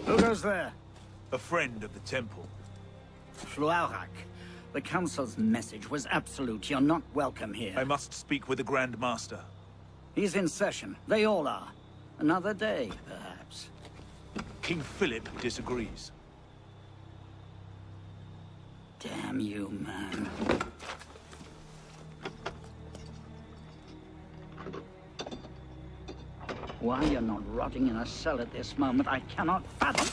Who goes there? A friend of the temple. Fluaurak. The Council's message was absolute. You're not welcome here. I must speak with the Grand Master. He's in session. They all are. Another day, perhaps. King Philip disagrees. Damn you, man. Why you're not rotting in a cell at this moment, I cannot fathom.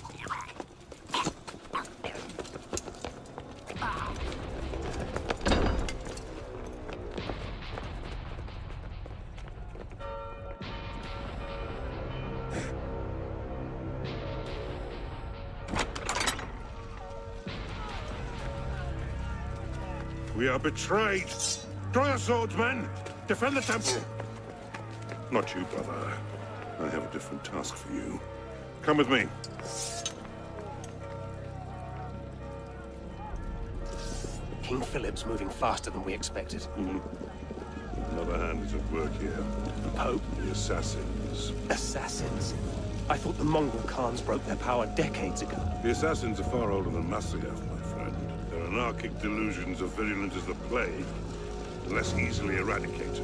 We are betrayed! Draw your swords, men! Defend the temple! Not you, brother. I have a different task for you. Come with me. King Philip's moving faster than we expected. Another hand is at work here. The Pope? The assassins. Assassins? I thought the Mongol Khans broke their power decades ago. The assassins are far older than Masyaf, my friend. Their anarchic delusions are virulent as the plague, less easily eradicated.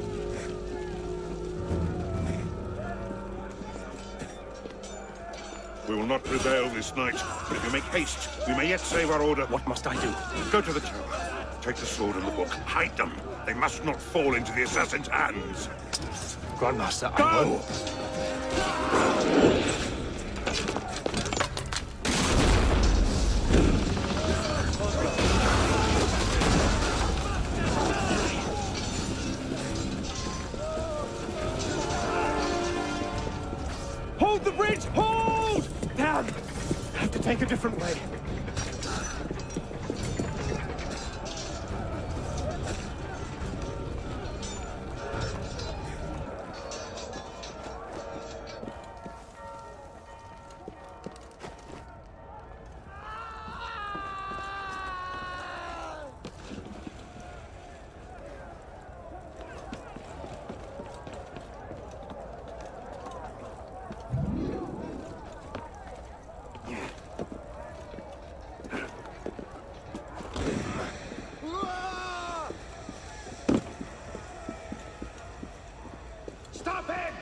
We will not prevail this night. If you make haste, we may yet save our order. What must I do? Go to the tower. Take the sword and the book. Hide them. They must not fall into the assassins' hands. Grandmaster, Go! I will. Hold the bridge! Hold! Damn! I have to take a different way. Stop him!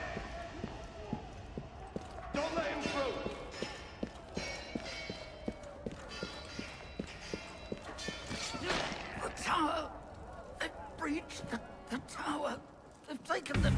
Don't let him through! The tower! They've breached the tower. They've taken the...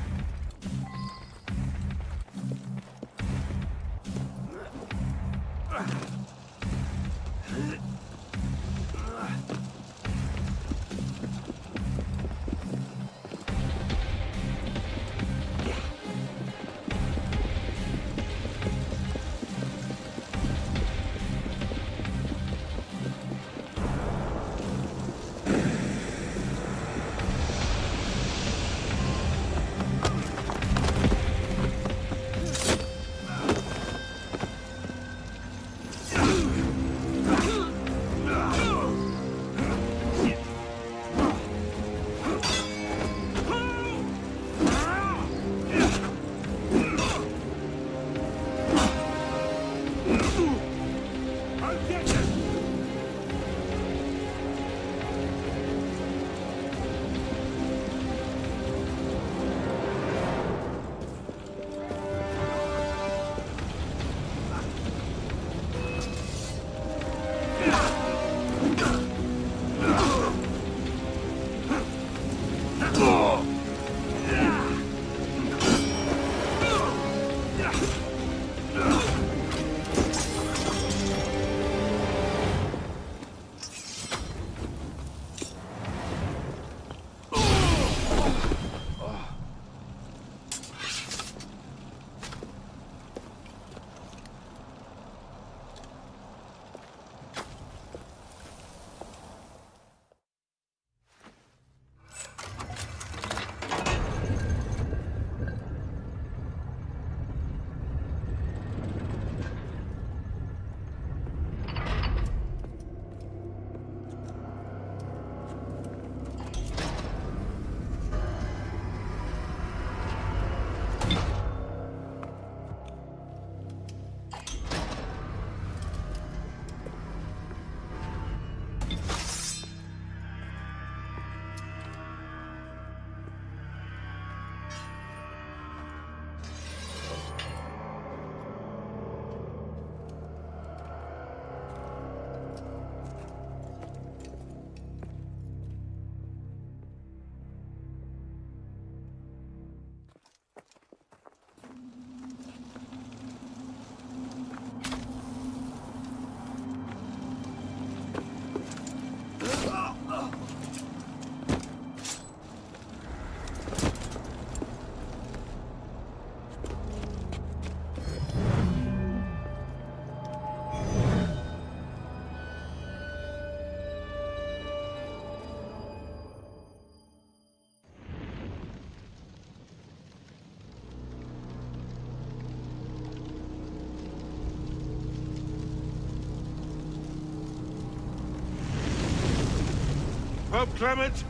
Pope Clement,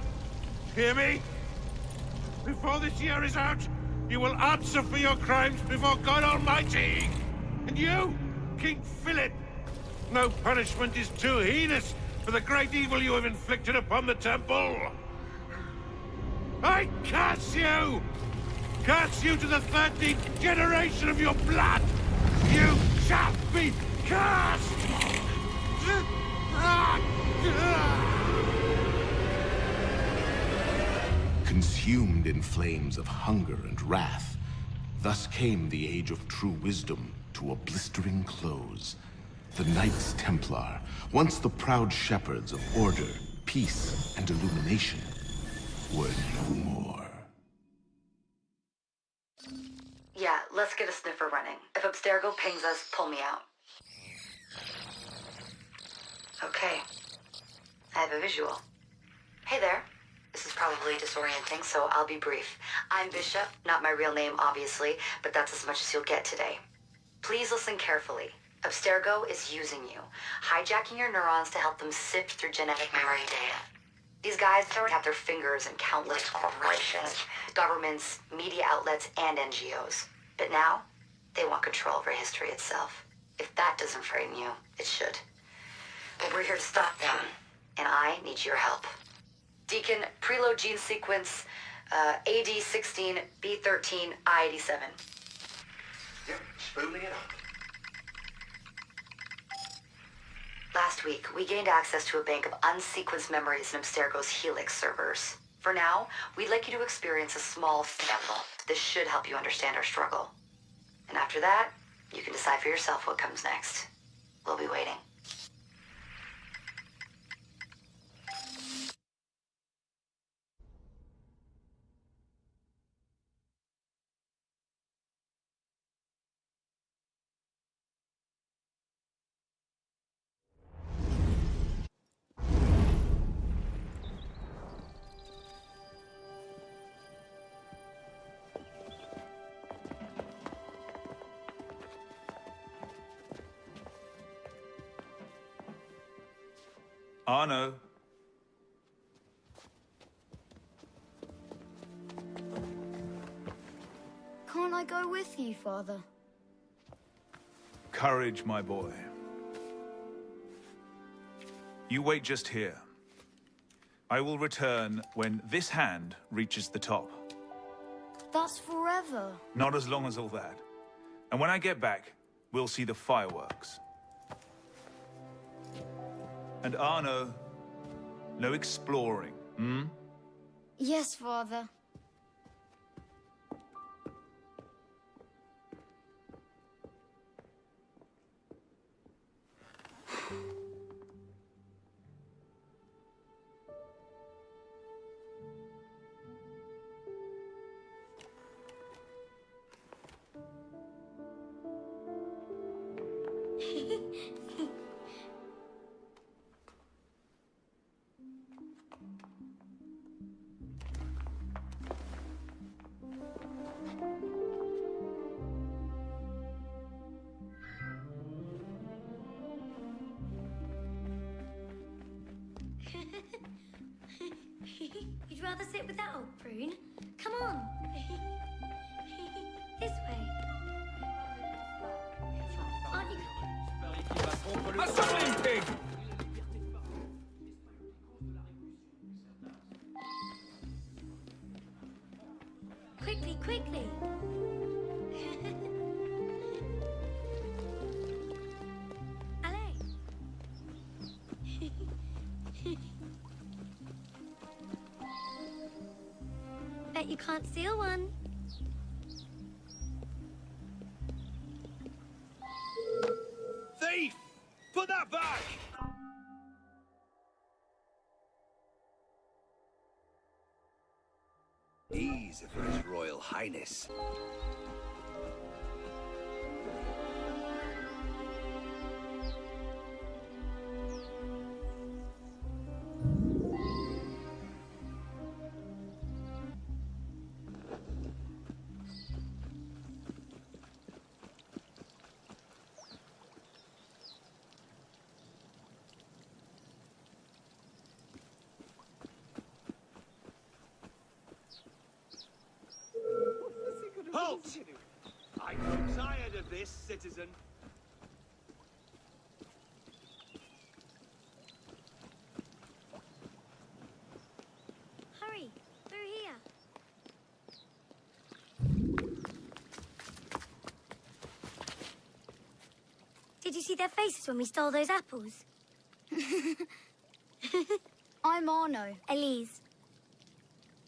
hear me? Before this year is out, you will answer for your crimes before God Almighty! And you, King Philip, no punishment is too heinous for the great evil you have inflicted upon the temple! I curse you! Curse you to the 13th generation of your blood! You shall be cursed! Consumed in flames of hunger and wrath, thus came the Age of True Wisdom to a blistering close. The Knights Templar, once the proud shepherds of order, peace, and illumination, were no more. Yeah, let's get a sniffer running. If Abstergo pings us, pull me out. Okay. I have a visual. Hey there. This is probably disorienting, so I'll be brief. I'm Bishop, not my real name, obviously, but that's as much as you'll get today. Please listen carefully. Abstergo is using you, hijacking your neurons to help them sift through genetic memory data. These guys already have their fingers in countless corporations, governments, media outlets, and NGOs. But now, they want control over history itself. If that doesn't frame you, it should. But we're here to stop them, and I need your help. Deacon, preload gene sequence, AD16, B13, I87. Yep, spooling it up. Last week, we gained access to a bank of unsequenced memories in Abstergo's Helix servers. For now, we'd like you to experience a small sample. This should help you understand our struggle. And after that, you can decide for yourself what comes next. We'll be waiting. Arno. Can't I go with you, Father? Courage, my boy. You wait just here. I will return when this hand reaches the top. That's forever. Not as long as all that. And when I get back, we'll see the fireworks. And Arno, no exploring, hmm? Yes, Father. You'd rather sit without, Prune? Come on. This way. Aren't you? Assembling pig! Quickly, quickly. Allez. Bet you can't steal one. Thief! Put that back! Ease for His Royal Highness. Halt! I grow tired of this, citizen. Hurry, through here. Did you see their faces when we stole those apples? I'm Arno. Elise.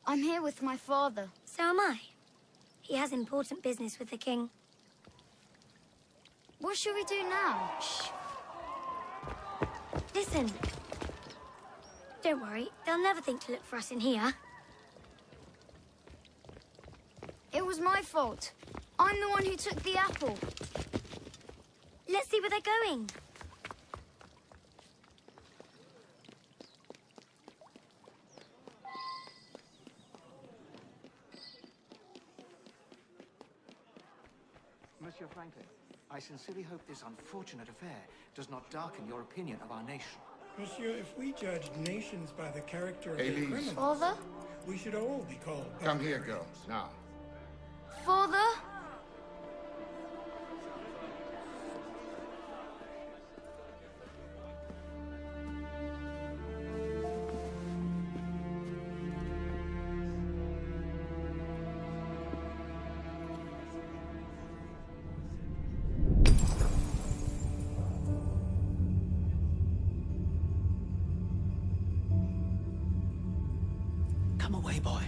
I'm here with my father. So am I. He has important business with the king. What shall we do now? Shh. Listen. Don't worry, they'll never think to look for us in here. It was my fault. I'm the one who took the apple. Let's see where they're going. Monsieur Franklin, I sincerely hope this unfortunate affair does not darken your opinion of our nation. Monsieur, if we judged nations by the character of their Elise. criminals, Father? we should all be called... Come here, girls, now. Father? Come away, boy.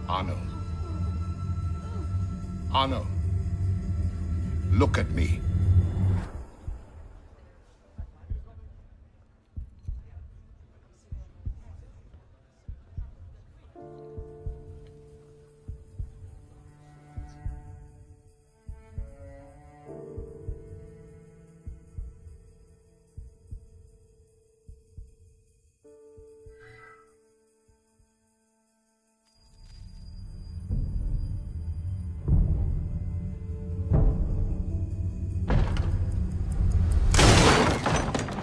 Arno. Arno. Look at me.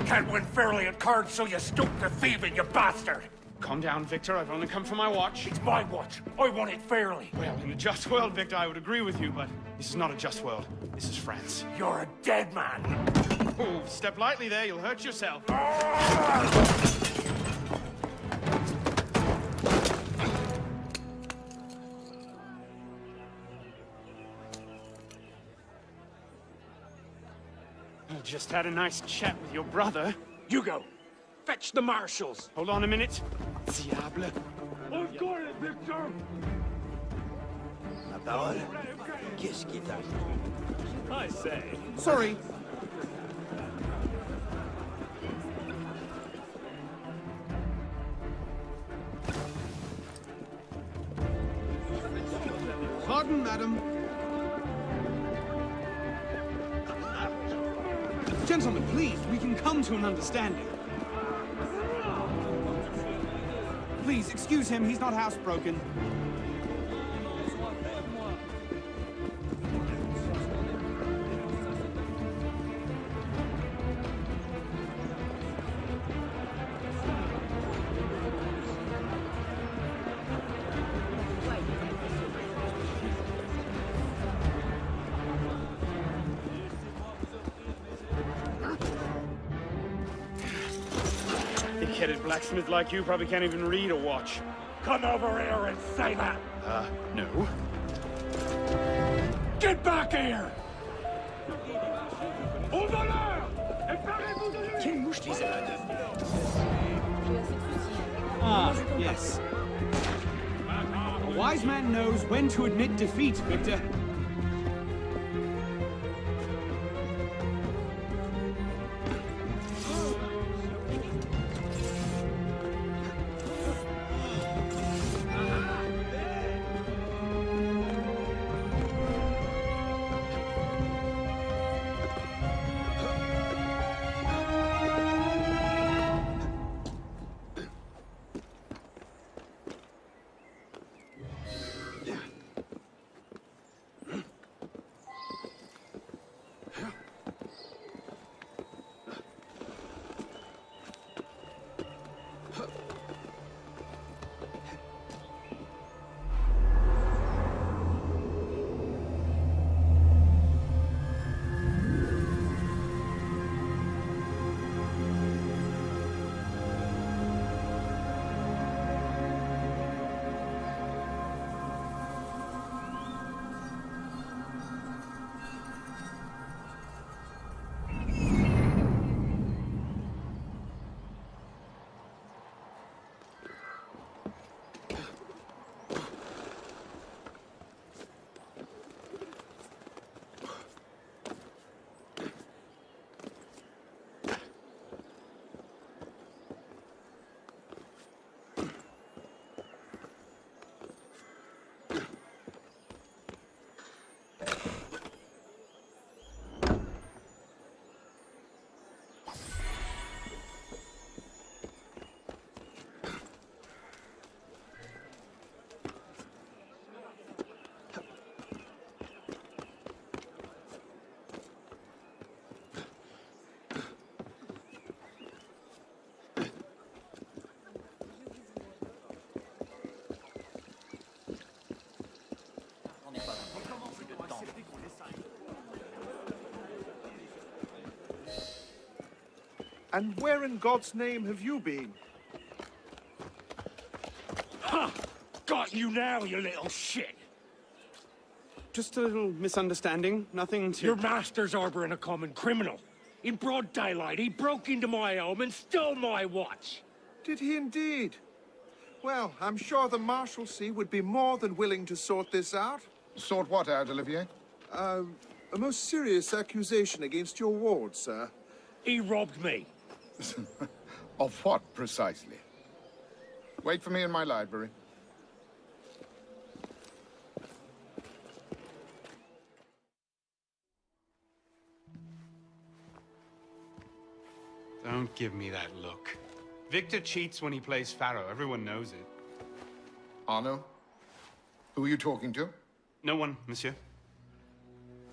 Can't win fairly at cards, so you stoop to thieving, you bastard! Calm down, Victor. I've only come for my watch. It's my watch. I want it fairly. Well, in a just world, Victor, I would agree with you, but this is not a just world. This is France. You're a dead man. Oh, step lightly there. You'll hurt yourself. I just had a nice chat with your brother. Hugo, fetch the marshals. Hold on a minute. Diable. I've got it, Victor. La parole? Qu'est-ce qui t'arrive? I say. Sorry. Pardon, madam. Gentlemen, please, we can come to an understanding. Please, excuse him, he's not housebroken. Thick-headed blacksmith like you probably can't even read a watch. Come over here and say that. No. Get back here! Au-delà! Quelle mouche tu sais? Ah, yes. A wise man knows when to admit defeat, Victor. And where in God's name have you been? Ha! Got you now, you little shit! Just a little misunderstanding. Nothing to... Your master's harboring a common criminal. In broad daylight, he broke into my home and stole my watch. Did he indeed? Well, I'm sure the Marshalsea would be more than willing to sort this out. Sort what out, Olivier? A most serious accusation against your ward, sir. He robbed me. Of what, precisely? Wait for me in my library. Don't give me that look. Victor cheats when he plays Pharaoh. Everyone knows it. Arno? Who are you talking to? No one, monsieur.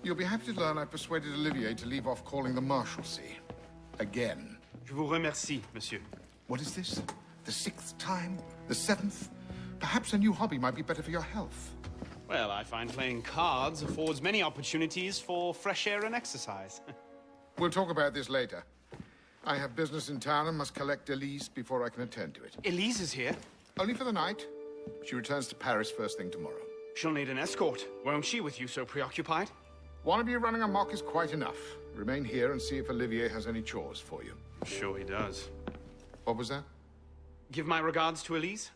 You'll be happy to learn I persuaded Olivier to leave off calling the Marshalsea. Again. Je vous remercie, monsieur. What is this? The 6th time? The 7th? Perhaps a new hobby might be better for your health. Well, I find playing cards affords many opportunities for fresh air and exercise. We'll talk about this later. I have business in town and must collect Elise before I can attend to it. Elise is here? Only for the night. She returns to Paris first thing tomorrow. She'll need an escort. Won't she, with you so preoccupied? One of you running amok is quite enough. Remain here and see if Olivier has any chores for you. Sure he does. What was that? Give my regards to Elise.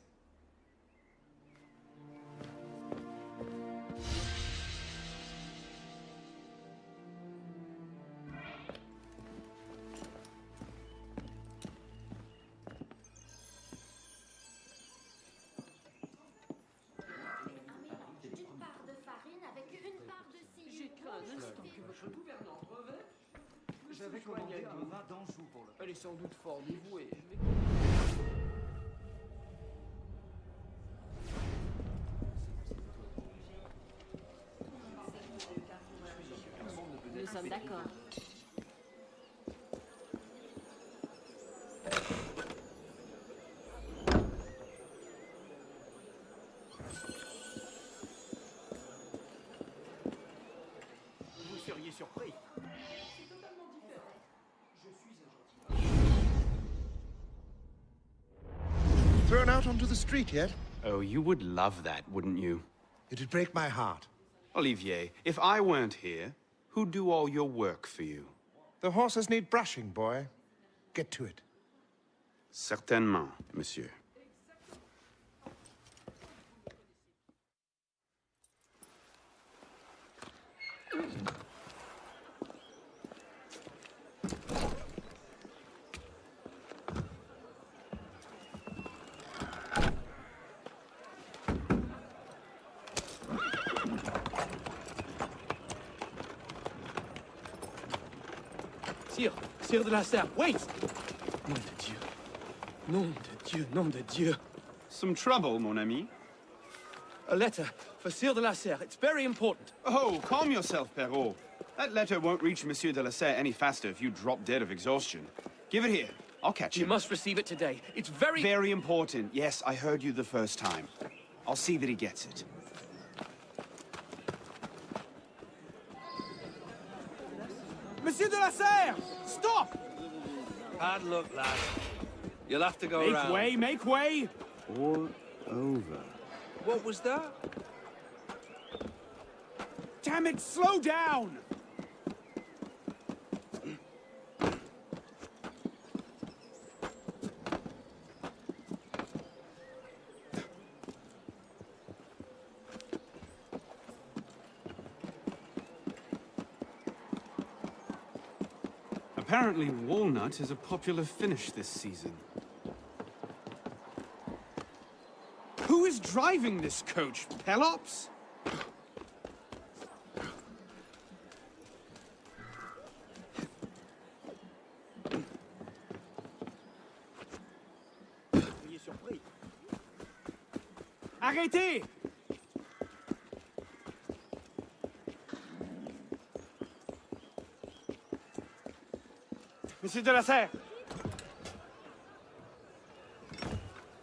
J'avais commandé un vin d'Anjou pour le... Elle est sans doute fort dévouée. Nous sommes d'accord. Vous seriez surpris. Thrown out onto the street yet? Oh, you would love that, wouldn't you? It'd break my heart. Olivier, if I weren't here, who'd do all your work for you? The horses need brushing, boy. Get to it. Certainement, monsieur. Sire de la Serre, wait! Nom de Dieu. Nom de Dieu, nom de Dieu. Some trouble, mon ami? A letter for Sire de la Serre. It's very important. Oh, calm yourself, Perrault. That letter won't reach Monsieur de la Serre any faster if you drop dead of exhaustion. Give it here. I'll catch you. You must receive it today. It's very... Very important. Yes, I heard you the first time. I'll see that he gets it. Monsieur de la Serre! Stop! Hard luck, lad. You'll have to go Make around. way, make way! All over. What was that? Damn it, slow down! Apparently, walnut is a popular finish this season. Who is driving this coach? Pelops? Arrêtez! Monsieur de la Serre!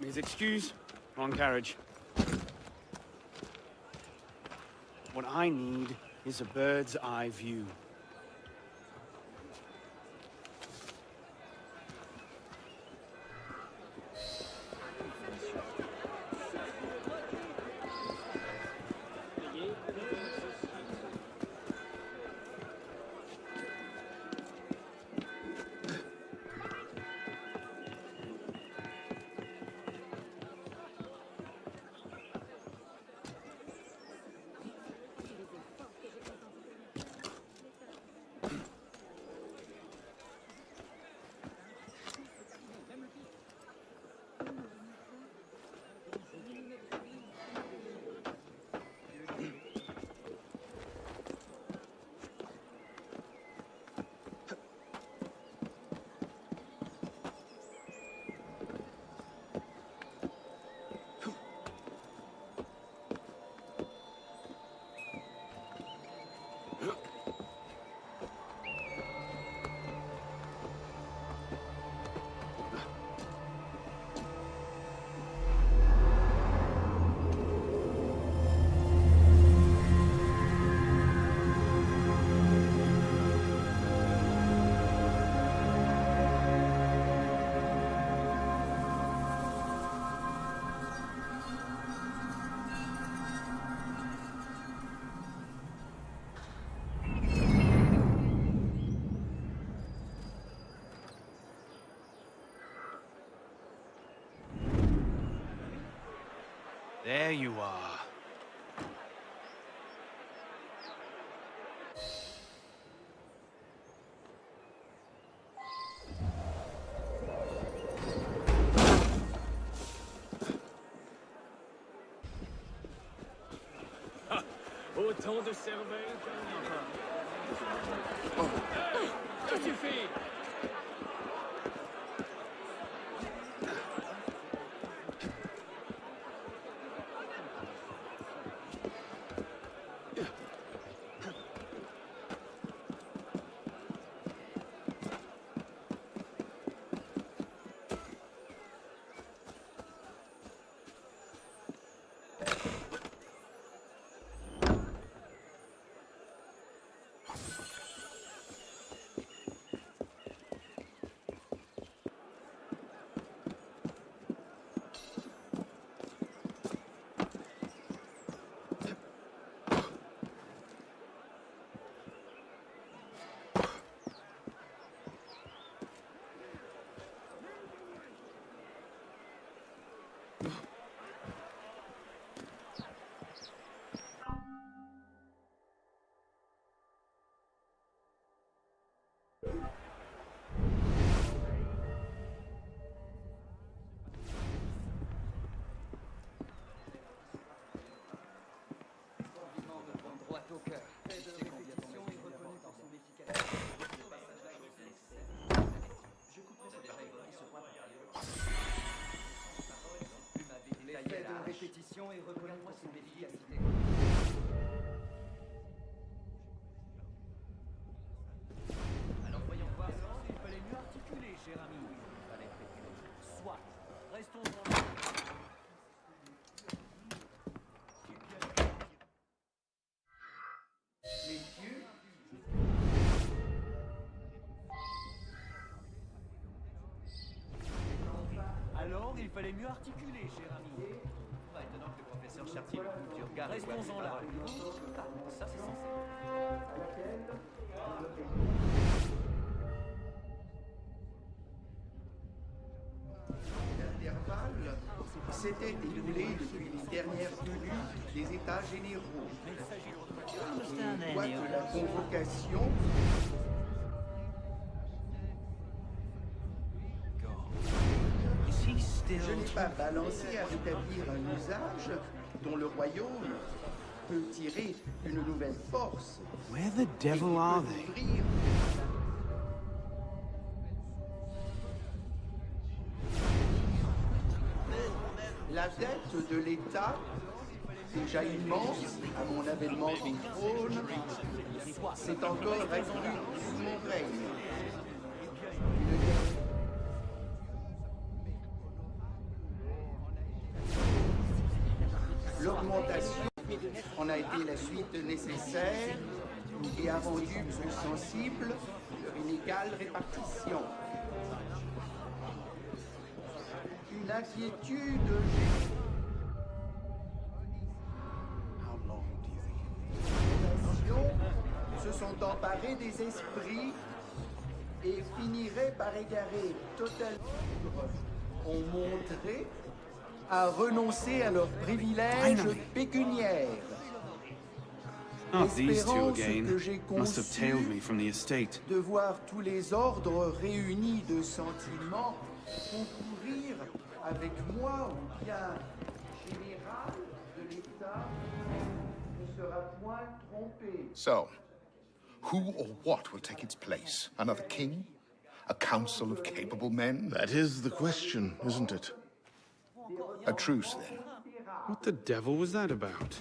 Mes excuses. Wrong carriage. What I need is a bird's eye view. There you are. Autant de cervelle qu'un marin. Ça suffit! Répétition et reconnaître son efficacité. Alors voyons voir. Il fallait mieux articuler, cher ami. Il fallait préciser. Soit. Restons en... Messieurs. Alors, il fallait mieux articuler, cher ami. Pas étonnant que le professeur Chartier du regard. Restons-en là. Ah, ça c'est censé. L'intervalle s'était écoulé depuis les dernières tenues des États généraux. Et quoique la convocation je n'ai pas balancé à rétablir un usage dont le royaume peut tirer une nouvelle force. Where the devil are they? La dette de l'État, déjà immense à mon avènement au trône, s'est encore accrue sous mon règne. L'augmentation en a été la suite nécessaire et a rendu plus sensible leur inégale répartition. Une inquiétude se sont emparés des esprits et finiraient par égarer totalement, ont montré à renoncer à leurs privilèges pécuniaires. Oh, these two Espérant ce again. que j'ai Must have tailed me conçu from the estate. de voir tous les ordres réunis de sentiments concourir avec moi au bien général de l'État ne sera point trompé. So, who or what will take its place? Another king? A council of capable men? That is the question, isn't it? A truce, then. What the devil was that about?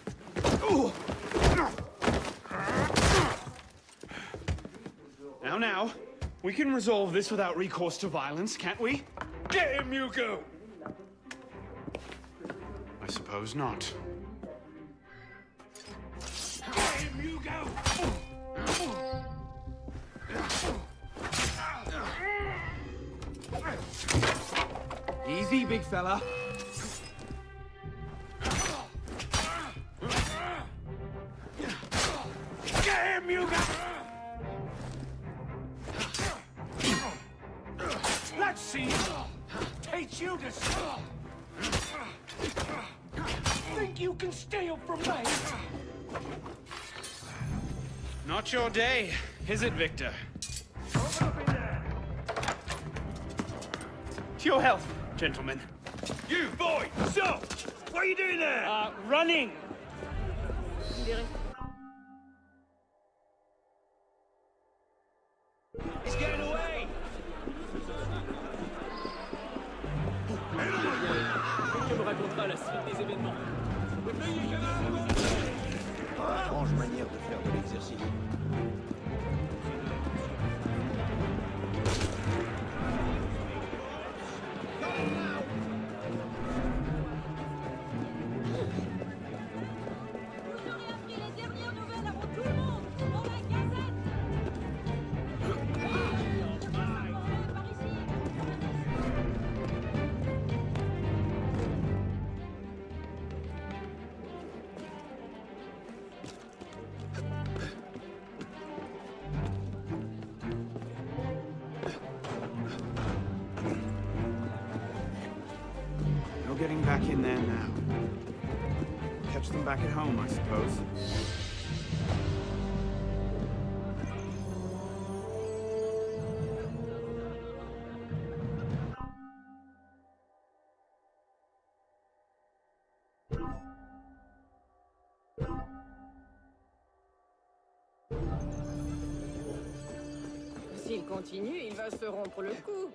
Now, we can resolve this without recourse to violence, can't we? Get him, Hugo! I suppose not. Get him, Hugo! Easy, big fella. Get him, Hugo! Let's see. Teach you to stop. See think you can steal from me? Not your day, is it, Victor? To your health, gentlemen. You, boy! Stop! What are you doing there? Running! He's getting away! Je me racontera la suite des événements. Étrange manière de faire de l'exercice. No getting back in there now. Catch them back at home, I suppose. S'il continue, il va se rompre le cou.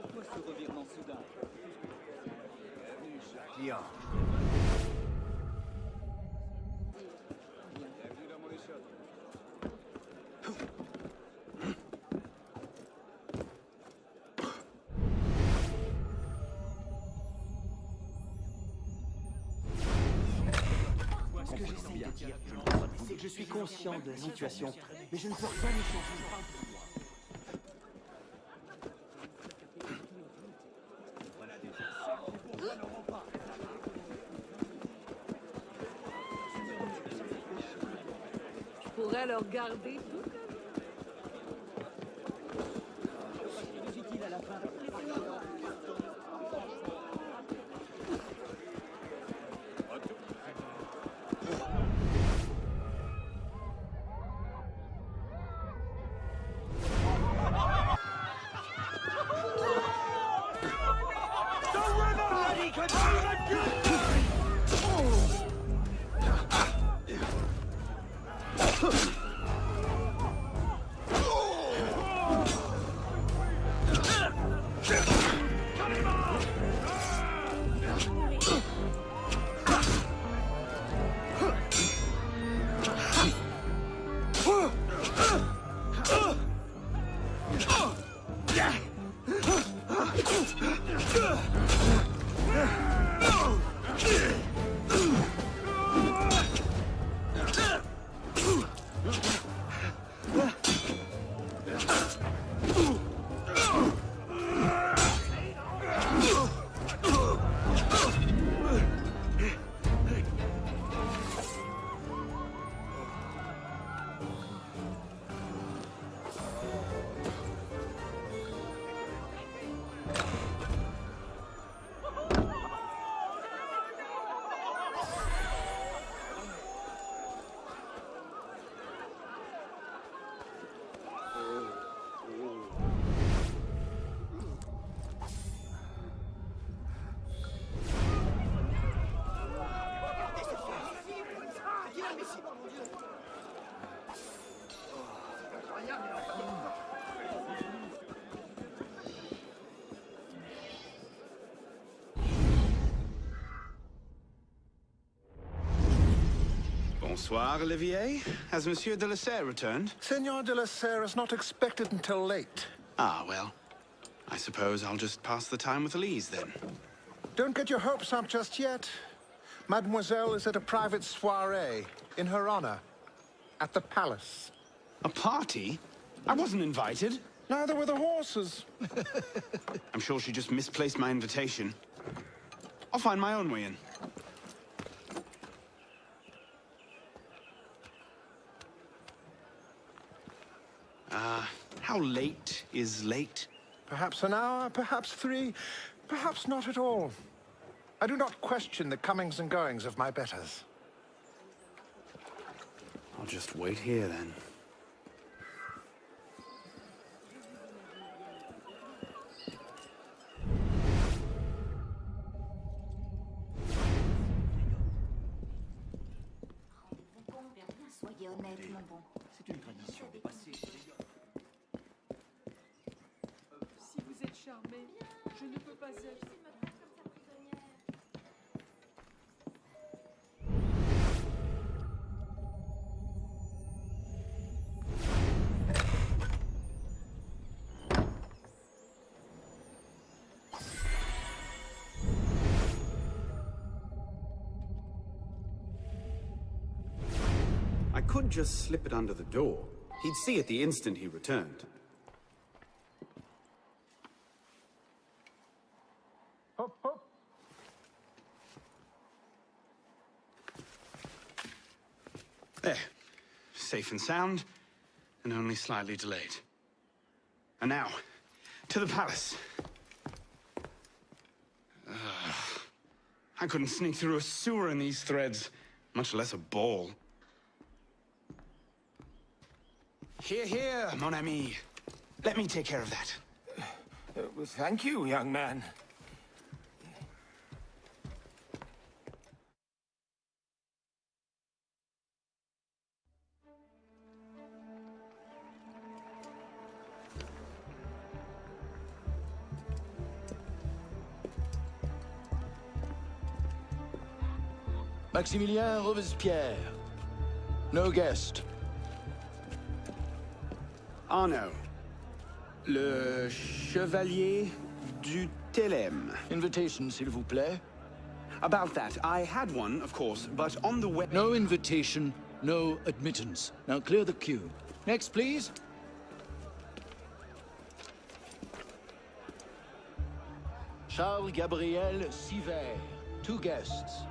Pourquoi ce revirement soudain? Bien. Ce que j'essaie de dire, c'est que je suis conscient de la situation, mais je ne peux rien y changer. Je pourrais le regarder tout Utile à la fin. Bonsoir, Olivier. Has Monsieur de la Serre returned? Senor de la Serre is not expected until late. Ah, well. I suppose I'll just pass the time with Elise, then. Don't get your hopes up just yet. Mademoiselle is at a private soiree, in her honor, at the palace. A party? I wasn't invited. Neither were the horses. I'm sure she just misplaced my invitation. I'll find my own way in. How late is late? Perhaps an hour, perhaps 3, perhaps not at all. I do not question the comings and goings of my betters. I'll just wait here, then. Soyez honnête, mon bon. C'est une tradition passée. Si vous êtes charmé, je ne peux pas être. I could just slip it under the door. He'd see it the instant he returned. Hop, hop. There. Safe and sound, and only slightly delayed. And now, to the palace. I couldn't sneak through a sewer in these threads, much less a ball. Here, here, mon ami. Let me take care of that. Thank you, young man. Maximilien Robespierre. No guest. Arno. Le Chevalier du Télème. Invitation, s'il vous plaît. About that, I had one, of course, but on the way... No invitation, no admittance. Now clear the queue. Next, please. Charles Gabriel Sivert. 2 guests.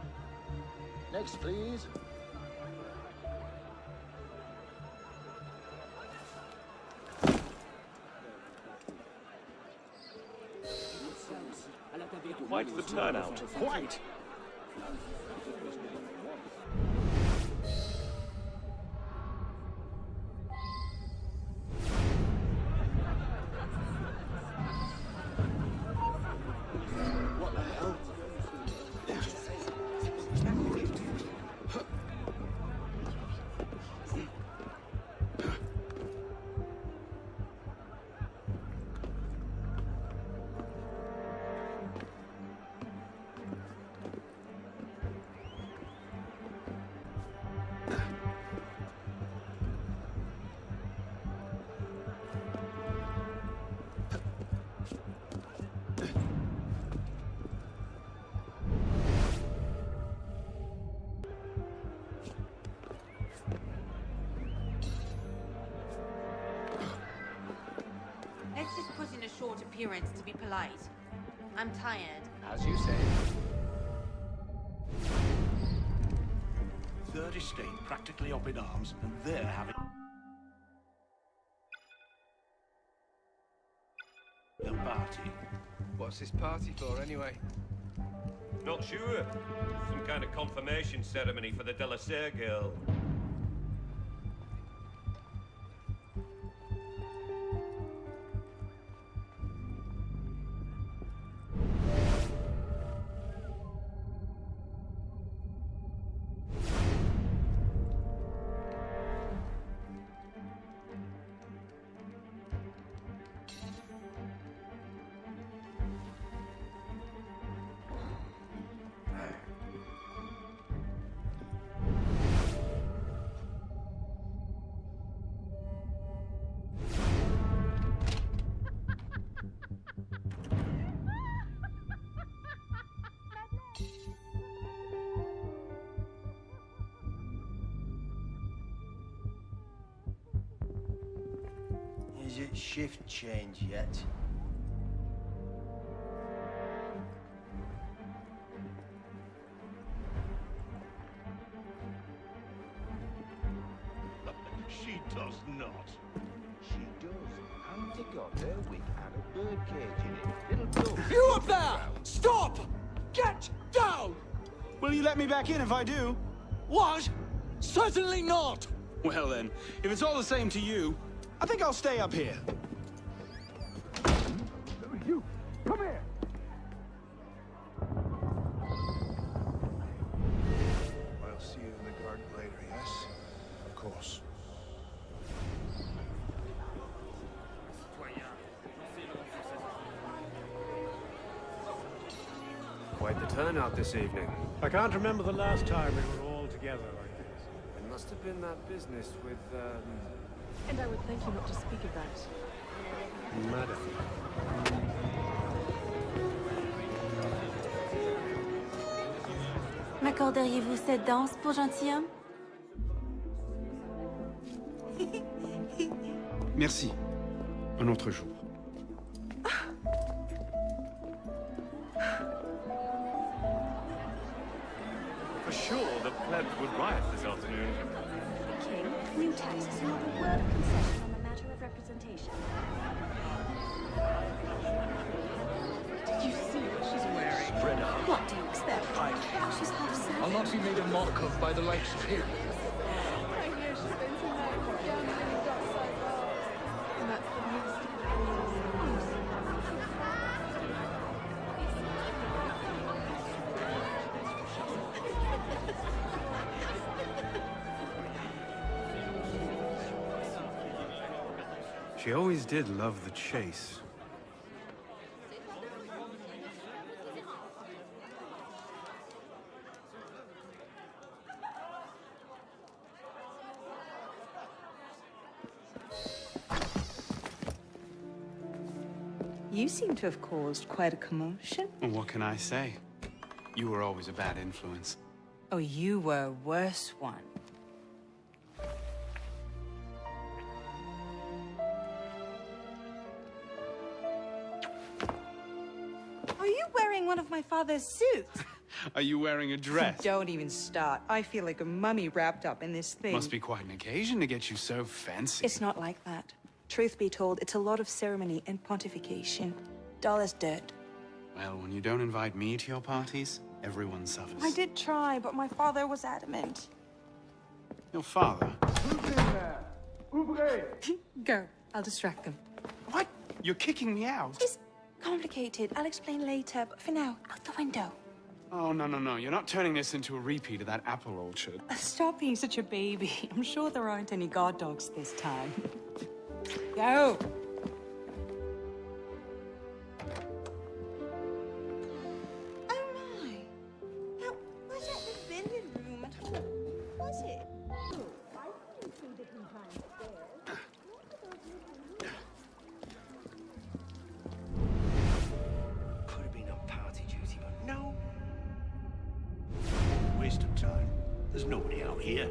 Next, please. Quite the turnout. Quite. What the hell? Let's just put in a short appearance to be polite. I'm tired. As you say. Third Estate practically up in arms, and they're having a party. What's this party for, anyway? Not sure. Some kind of confirmation ceremony for the De La Serre girl. budget shift change yet? She does not. She does. Haven't you got her wig and a birdcage in it? It'll go. You up there! Stop! Get down! Will you let me back in if I do? What? Certainly not! Well then, if it's all the same to you, I think I'll stay up here. You, come here! I'll see you in the garden later, yes? Of course. Quite the turnout this evening. I can't remember the last time we were all together like this. It must have been that business with, And I would thank you not to speak of that. Madam. M'accorderiez-vous cette danse pour gentilhomme? Merci. Un autre jour. For sure, the plebs would riot this afternoon. King, new taxes are not a word of concession on the matter of representation. Did you see what she's wearing? Spread out. What do you expect? She's half savage. I'll not be made a mock of by the likes of him. I hear she spends her night gambling in dockside bars. And that's the least of the She always did love the chase. You seem to have caused quite a commotion. Well, what can I say? You were always a bad influence. Oh, you were a worse one. Are you wearing one of my father's suits? Are you wearing a dress? Don't even start. I feel like a mummy wrapped up in this thing. Must be quite an occasion to get you so fancy. It's not like that. Truth be told, it's a lot of ceremony and pontification. Dull as dirt. Well, when you don't invite me to your parties, everyone suffers. I did try, but my father was adamant. Your father? Who's in there? Ouvrez! Go. I'll distract them. What? You're kicking me out? It's complicated. I'll explain later, but for now, out the window. Oh, no, no, no. You're not turning this into a repeat of that apple orchard. Stop being such a baby. I'm sure there aren't any guard dogs this time. Go! Oh my! Now, was that the vending room at home? Was it? Oh, I've been through different times there. Could have been on party duty, but no. Waste of time. There's nobody out here.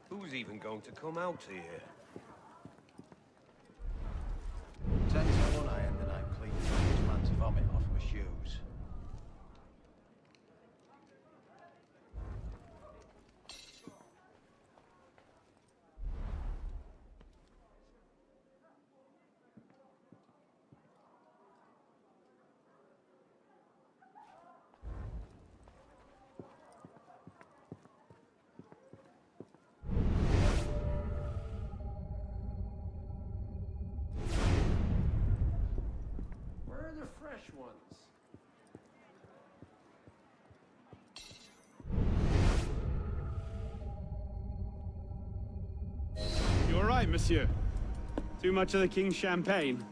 Who's even going to come out here? 10 to 1 I end the night cleaning this man's vomit off my shoes. ones. You all right, monsieur? Too much of the king's champagne?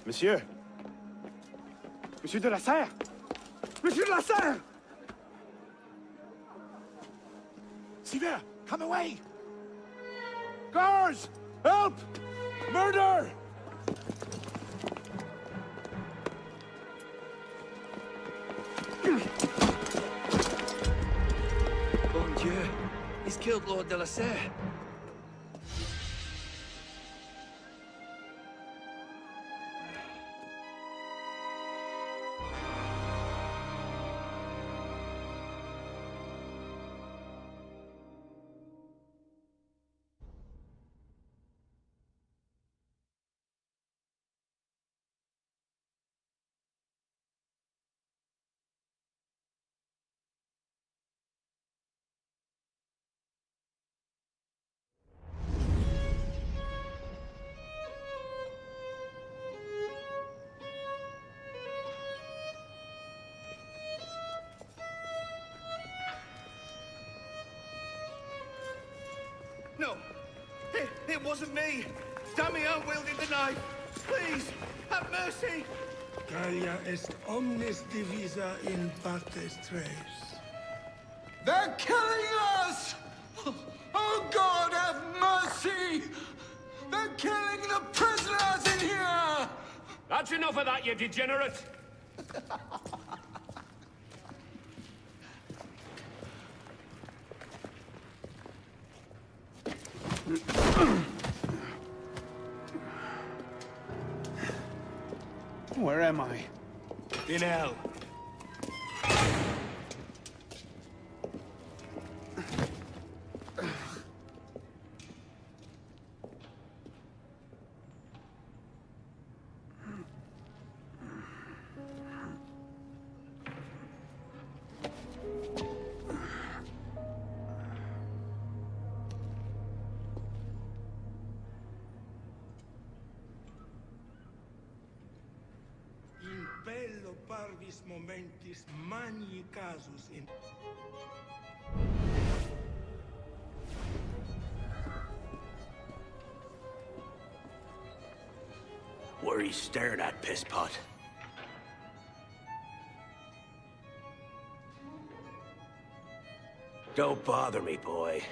Monsieur? Monsieur de la Serre? Monsieur de la Serre! Sivert, come away! Guards! Help! Murder! Bon Dieu, he's killed Lord de la Serre. No, it wasn't me. Damian wielded the knife. Please, have mercy. Gallia est omnis divisa in partes tres. They're killing us! Oh God, have mercy! They're killing the prisoners in here! That's enough of that, you degenerate! Where am I? In hell. In bello parvis momentis magni casus in... What are you staring at, pisspot? Don't bother me, boy.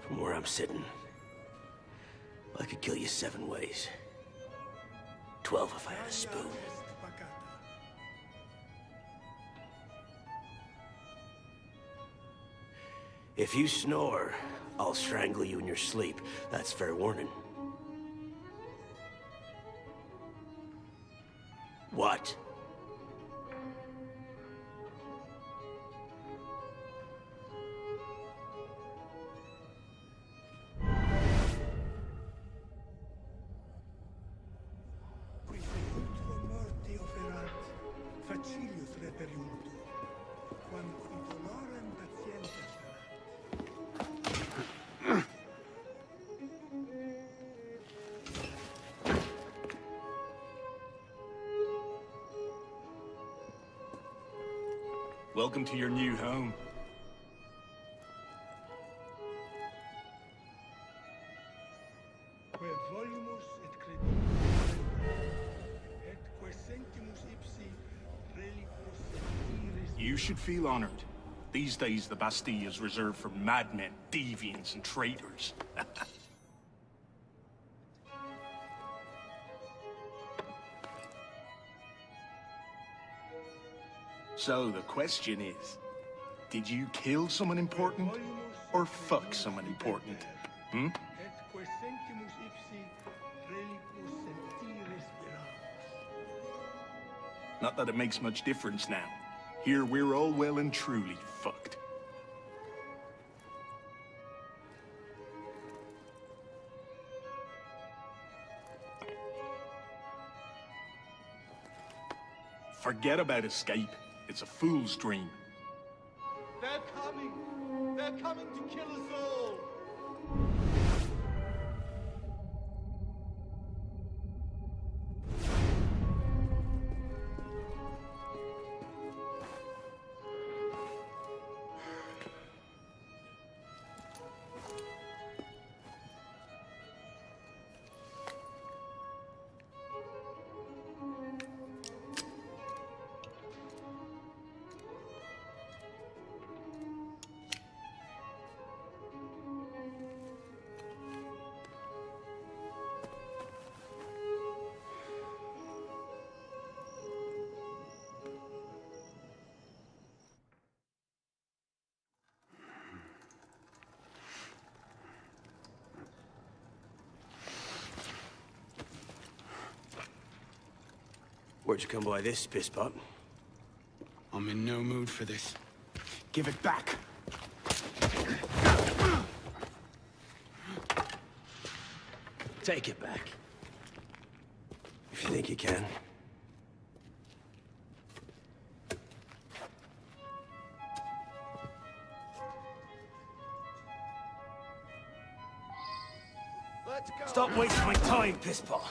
From where I'm sitting, I could kill you 7 ways. 12 if I had a spoon. If you snore, I'll strangle you in your sleep. That's fair warning. What? Morti oferat, facilius reperiuntur, quam qui dolorem patientes Welcome to your new home. quae volumus et credimus et quae sentimus ipsi reliquos sentiris. You should feel honored. These days, the Bastille is reserved for madmen, deviants, and traitors. So, the question is, did you kill someone important, or fuck someone important? Hmm? Et quae sentimus ipsi reliquos sentiris veramus. Not that it makes much difference now. Here, we're all well and truly fucked. Forget about escape. It's a fool's dream. They're coming! They're coming to kill us all! Where'd you come by this, pisspot? I'm in no mood for this. Give it back. Take it back. If you think you can. Let's go. Stop wasting my time, pisspot.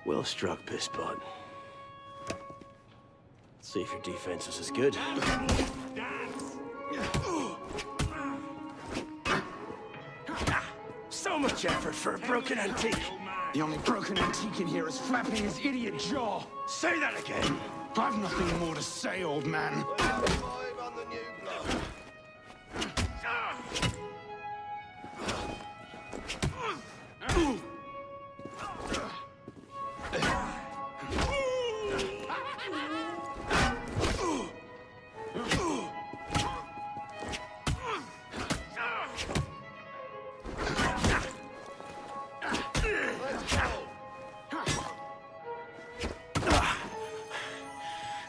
Well struck, pisspot. Let's see if your defense was as good. So much effort for a broken antique. The only broken antique in here is flapping his idiot jaw. Say that again. I've nothing more to say, old man.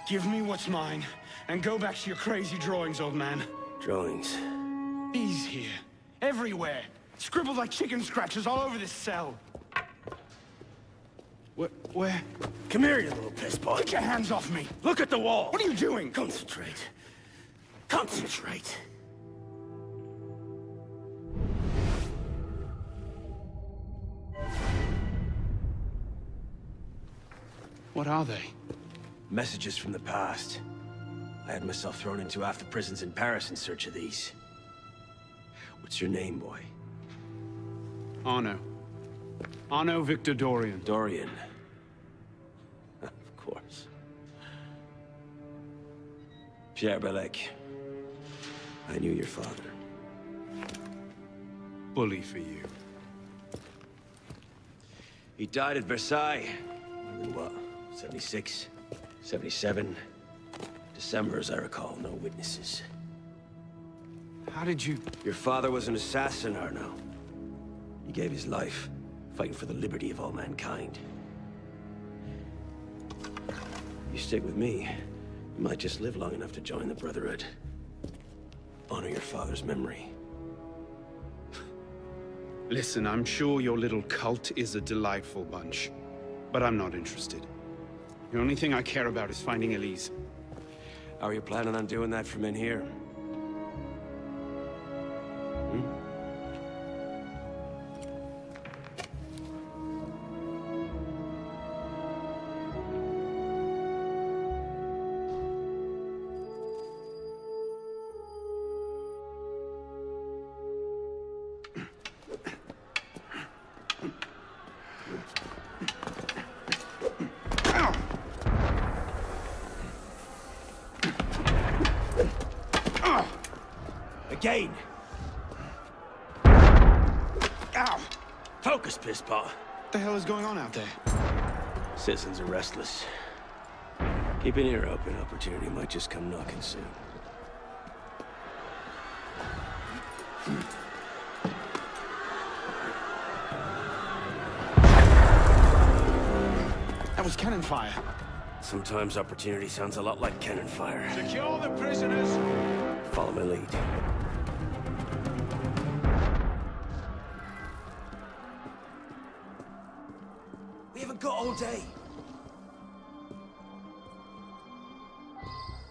Give me what's mine, and go back to your crazy drawings, old man. Drawings? These here. Everywhere. Scribbled like chicken scratches all over this cell. Where? Come here, you little pisspot. Get your hands off me! Look at the wall! What are you doing? Concentrate. Concentrate. What are they? Messages from the past. I had myself thrown into half the prisons in Paris in search of these. What's your name, boy? Arno. Arno Victor Dorian. Dorian. Of course. Pierre Belec. I knew your father. Bully for you. He died at Versailles. In what? 76? 77? December, as I recall, no witnesses. How did you... Your father was an assassin, Arno. He gave his life, fighting for the liberty of all mankind. You stick with me, you might just live long enough to join the Brotherhood. Honor your father's memory. Listen, I'm sure your little cult is a delightful bunch, but I'm not interested. The only thing I care about is finding Elise. How are you planning on doing that from in here? Again! Ow! Focus, pisspot. What the hell is going on out there? Citizens are restless. Keep an ear open. Opportunity might just come knocking soon. That was cannon fire. Sometimes opportunity sounds a lot like cannon fire. Secure the prisoners. Follow my lead. We haven't got all day.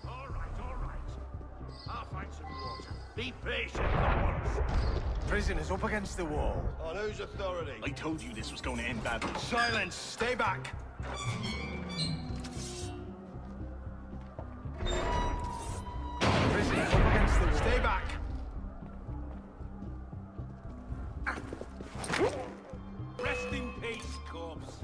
All right. I'll find some water. Be patient for once. Prisoners up against the wall. On whose authority? I told you this was going to end badly. Silence! Stay back! Prisoners up against the wall. Stay back! Rest in peace, corpse.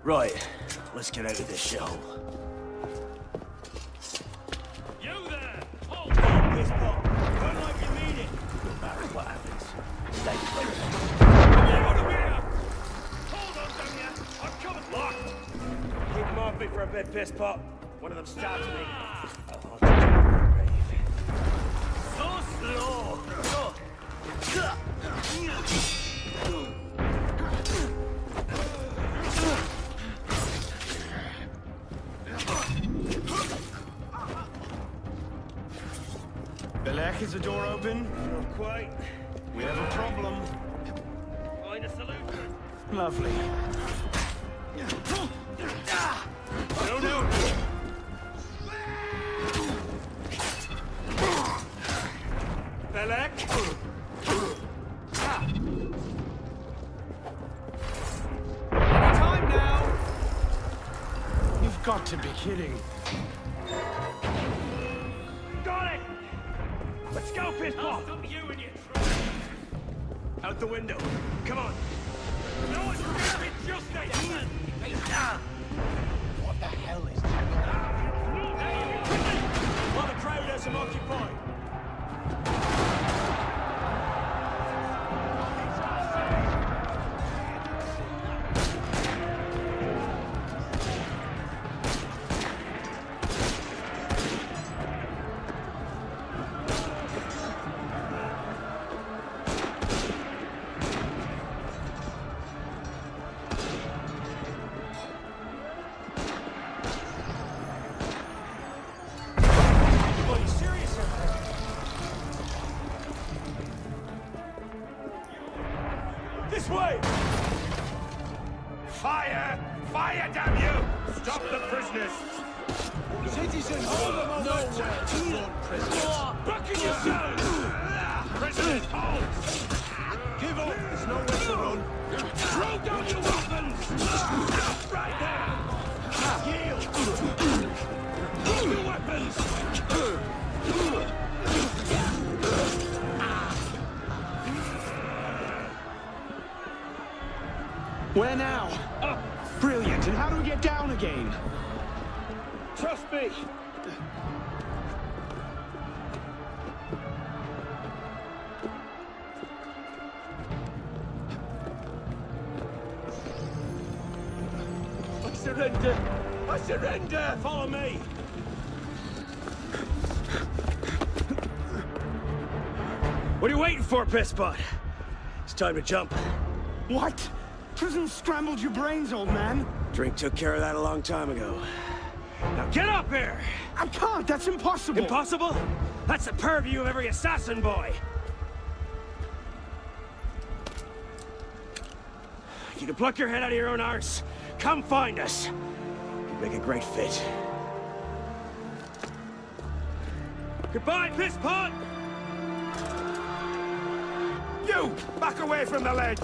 Right, let's get out of this shithole. You there! Hold on, this pop! Run like you mean it! No matter what happens, stay clear. Come on, over here! Hold on, damn ya! I'm coming! Lock! Keep them off me for a bit, piss pot. One of them stabbed me. So slow! Belek, is the door open? Not quite. We have a problem. Find a solution. Lovely. No, no! Belek? Time now! You've got to be kidding. Got it! Let's go, piss I'll pot! stop you in your tracks! Out the window. Come on. No one's gonna be just a human! What the hell is that? While the crowd has him occupied. This way! Fire! Fire, damn you! Stop the prisoners! Citizens, hold them on that prisoners. Back in yourselves! Prisoners, hold! Give up, there's nowhere to run. Throw down your weapons! Stop right there! Yield! Throw your weapons! Where now? Up! Brilliant. And how do we get down again? Trust me! I surrender! I surrender! Follow me! What are you waiting for, piss pot? It's time to jump. What? Prison scrambled your brains, old man. Drink took care of that a long time ago. Now get up here! I can't, that's impossible. Impossible? That's the purview of every assassin boy. If you can pluck your head out of your own arse, come find us. You'd make a great fit. Goodbye, piss pot! You! Back away from the ledge!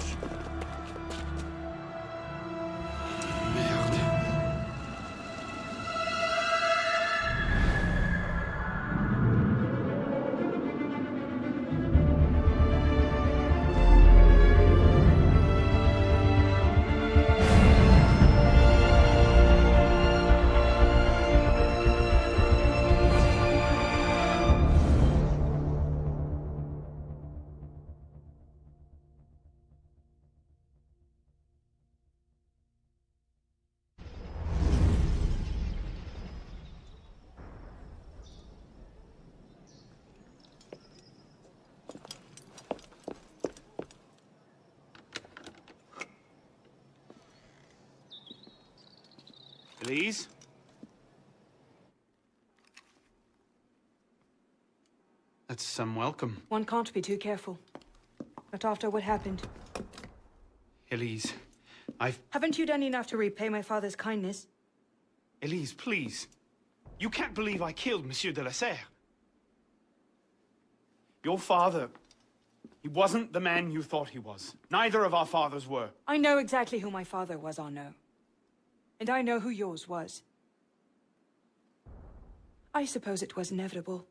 Please? That's some welcome. One can't be too careful. Not after what happened. Elise, Haven't you done enough to repay my father's kindness? Elise, please. You can't believe I killed Monsieur de la Serre. Your father... He wasn't the man you thought he was. Neither of our fathers were. I know exactly who my father was, Arnaud. And I know who yours was. I suppose it was inevitable.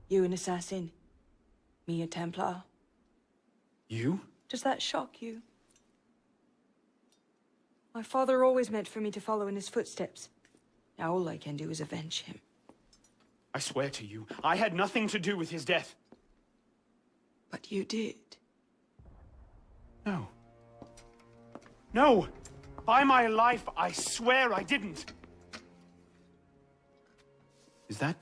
You an assassin. Me a Templar. You? Does that shock you? My father always meant for me to follow in his footsteps. Now all I can do is avenge him. I swear to you, I had nothing to do with his death. But you did. No. No! By my life, I swear I didn't. Is that?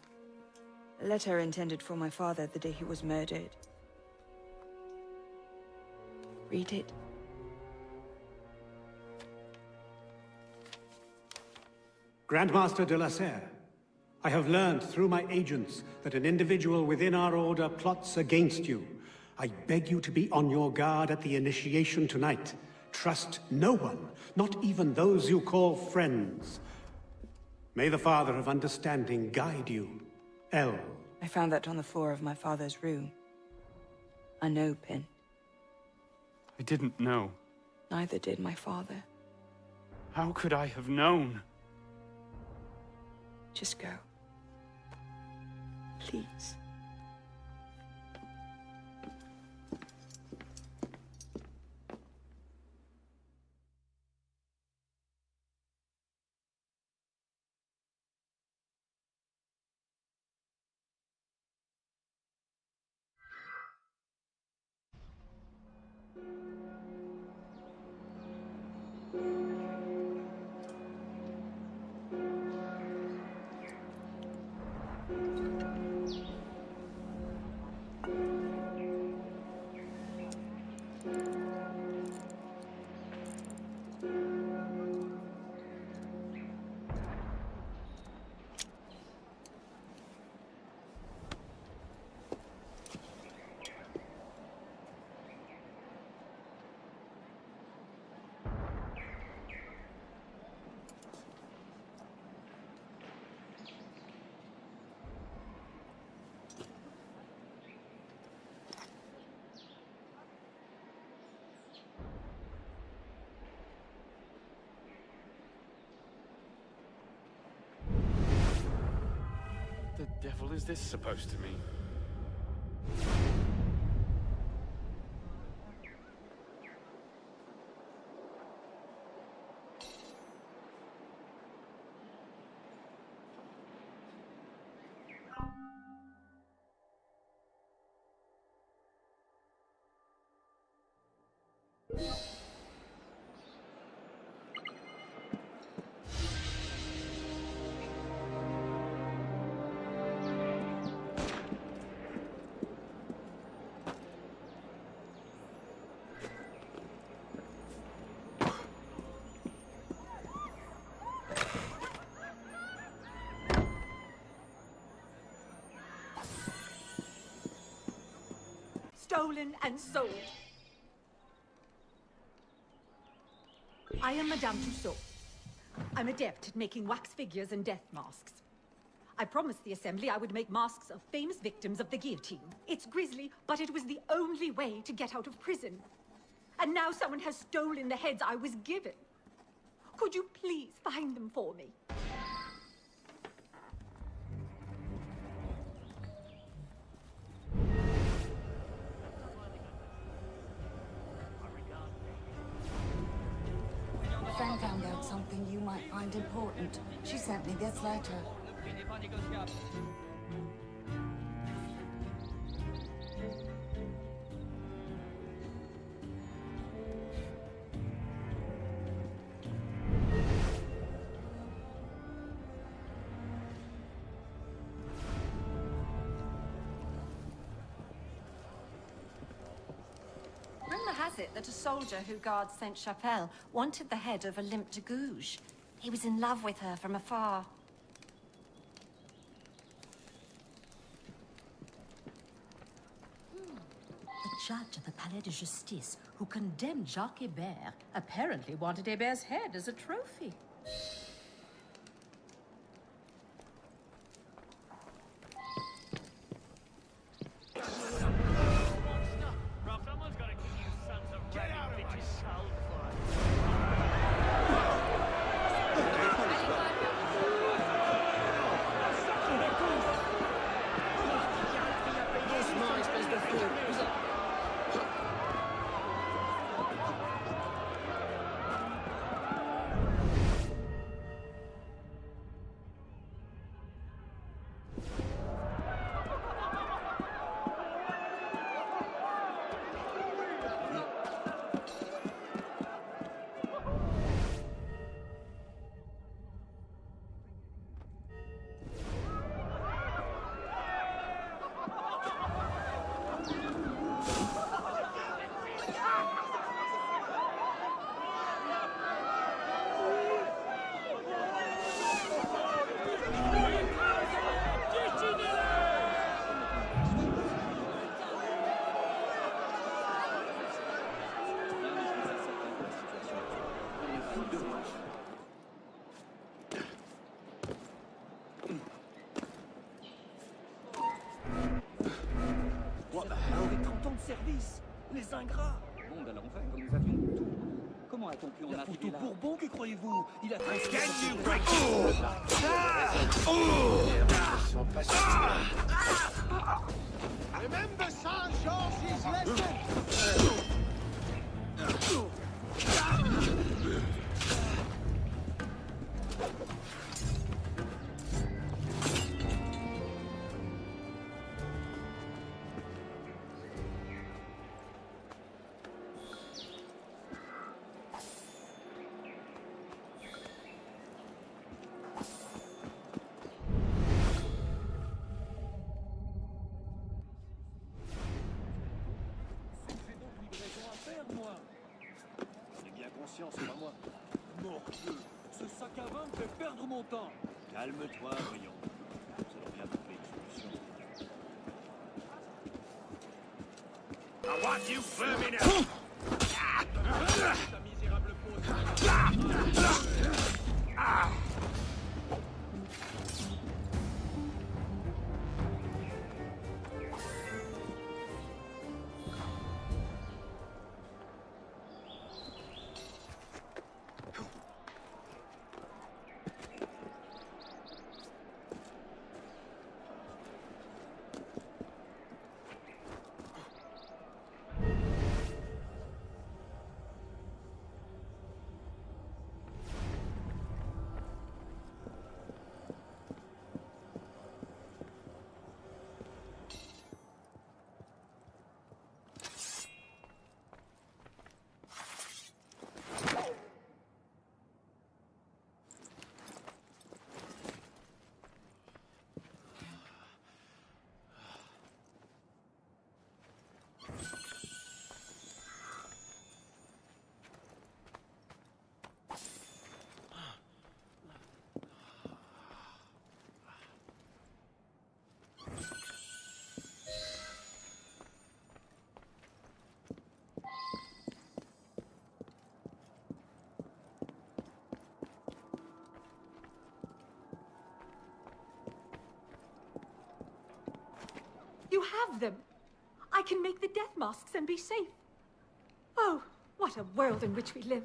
A letter intended for my father the day he was murdered. Read it. Grandmaster de la Serre, I have learned through my agents that an individual within our order plots against you. I beg you to be on your guard at the initiation tonight. Trust no one, not even those you call friends. May the Father of Understanding guide you. L. I found that on the floor of my father's room. A no pin. I didn't know. Neither did my father. How could I have known? Just go. Please. The devil is this supposed to mean? Stolen and sold. I am Madame Tussaud. I'm adept at making wax figures and death masks. I promised the Assembly I would make masks of famous victims of the guillotine. It's grisly, but it was the only way to get out of prison. And now someone has stolen the heads I was given. Could you please find them for me? A friend found out something you might find important. She sent me this letter. Rumor has it that a soldier who guards Sainte-Chapelle wanted the head of Olympe de Gouges. He was in love with her from afar. The judge at the Palais de Justice who condemned Jacques Hébert apparently wanted Hébert's head as a trophy. What the hell? Les 30 ans de service. Les ingrats. Bon, alors enfin, comme nous avions tout. Comment a-t-on pu en La arriver photo là? Bourbon, que croyez-vous? Il a presque... Remember Saint George's lesson! J'ai donc livraison à faire, moi. J'en ai bien conscience, c'est pas moi. Mordieu, ce sac à vin me fait perdre mon temps. Calme-toi, voyons. Nous allons bien trouver une solution. I want you vermin out! Ta misérable pose. You have them. I can make the death masks and be safe. Oh, what a world in which we live.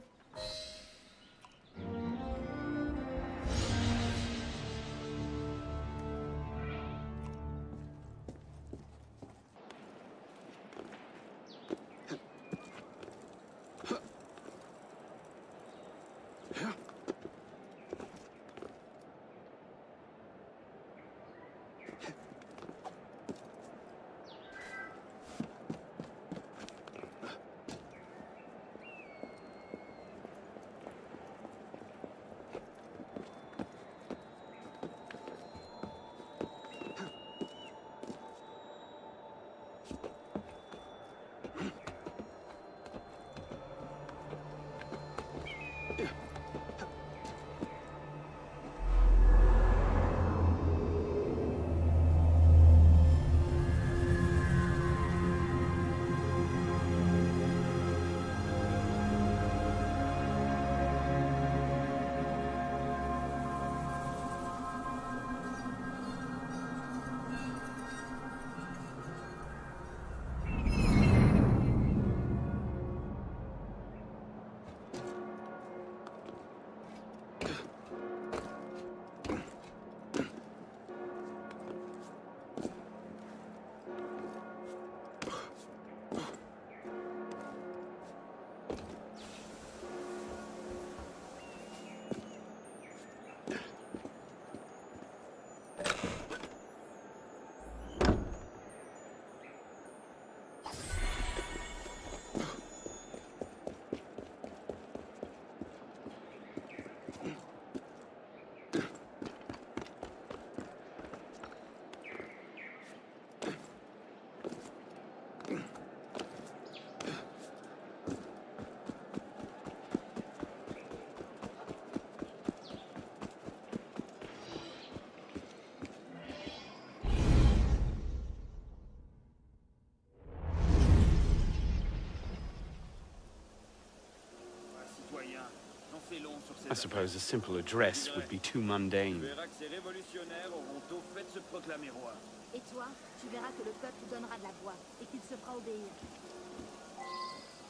assez long sur ces I suppose a simple address would be too mundane. Tu verras que ces révolutionnaires auront au fait de se proclamer roi. Et toi, tu verras que le peuple donnera de la voix et qu'il se fera obéir.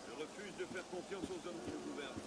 Je refuse de faire confiance aux hommes qui nous gouvernent.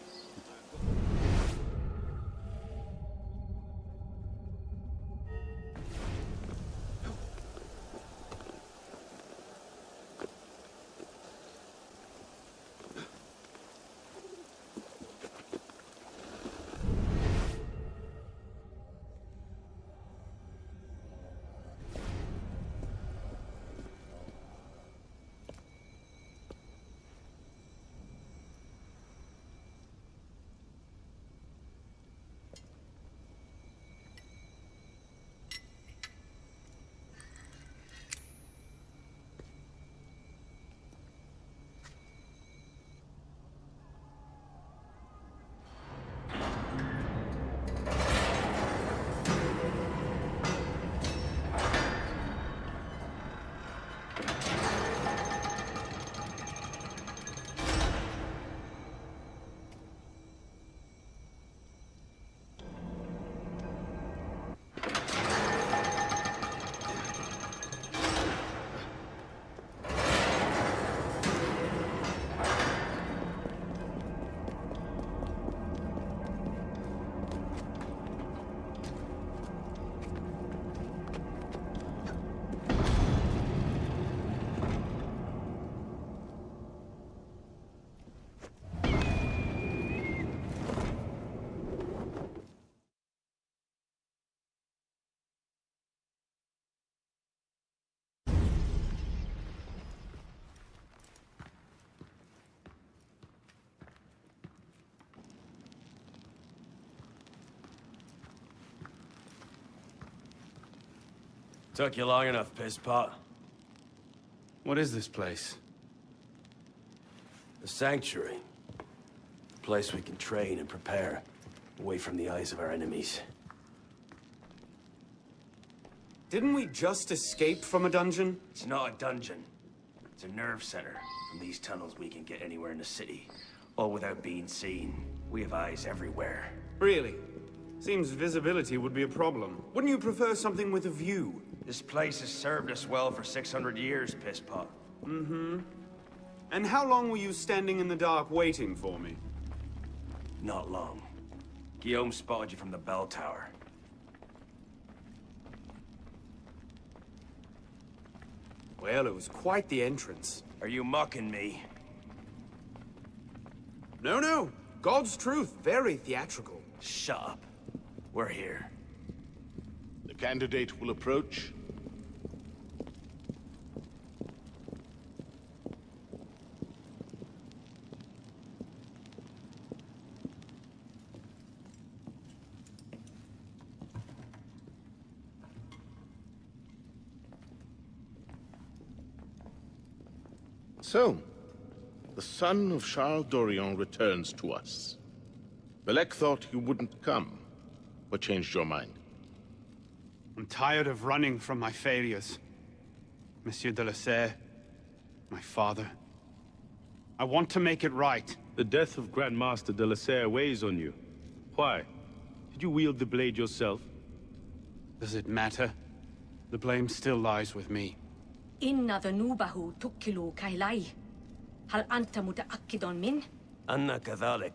Took you long enough, pisspot. What is this place? The Sanctuary. A place we can train and prepare, away from the eyes of our enemies. Didn't we just escape from a dungeon? It's not a dungeon. It's a nerve center. From these tunnels we can get anywhere in the city, all without being seen. We have eyes everywhere. Really? Seems visibility would be a problem. Wouldn't you prefer something with a view? This place has served us well for 600 years, pisspot. Mm-hmm. And how long were you standing in the dark waiting for me? Not long. Guillaume spotted you from the bell tower. Well, it was quite the entrance. Are you mocking me? No, no. God's truth. Very theatrical. Shut up. We're here. The candidate will approach. So, the son of Charles Dorion returns to us. Belek thought you wouldn't come. What changed your mind? I'm tired of running from my failures. Monsieur de la Serre, my father. I want to make it right. The death of Grand Master de la Serre weighs on you. Why? Did you wield the blade yourself? Does it matter? The blame still lies with me. إن ذنوبه تكل كيلاي. هل أنت متأكد من؟ أنا كذلك.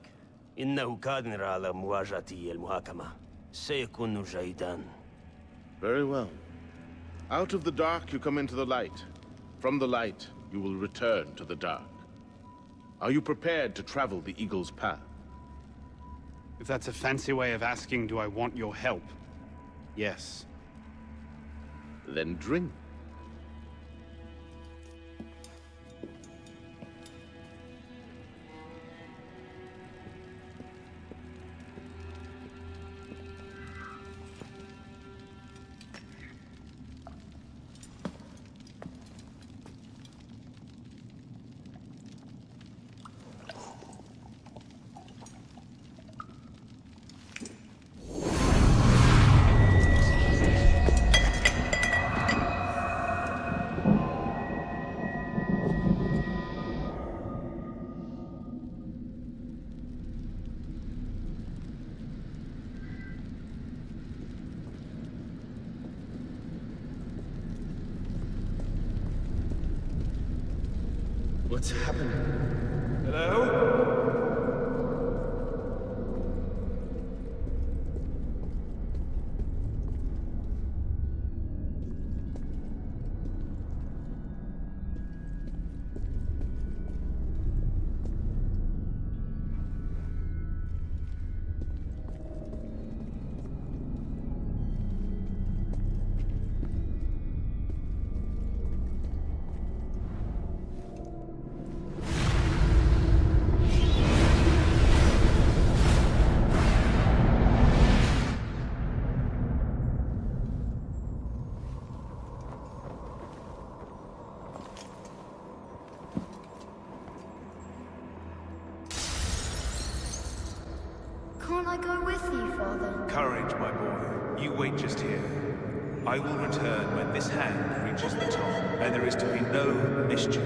إنه قادر على مواجهة المحاكمة. سيكون جيدا. Very well. Out of the dark you come into the light. From the light you will return to the dark. Are you prepared to travel the Eagle's path? If that's a fancy way of asking, do I want your help? Yes. Then drink. What's happening? Hello? Can't I go with you, Father? Courage, my boy. You wait just here. I will return when this hand reaches the top, and there is to be no mischief.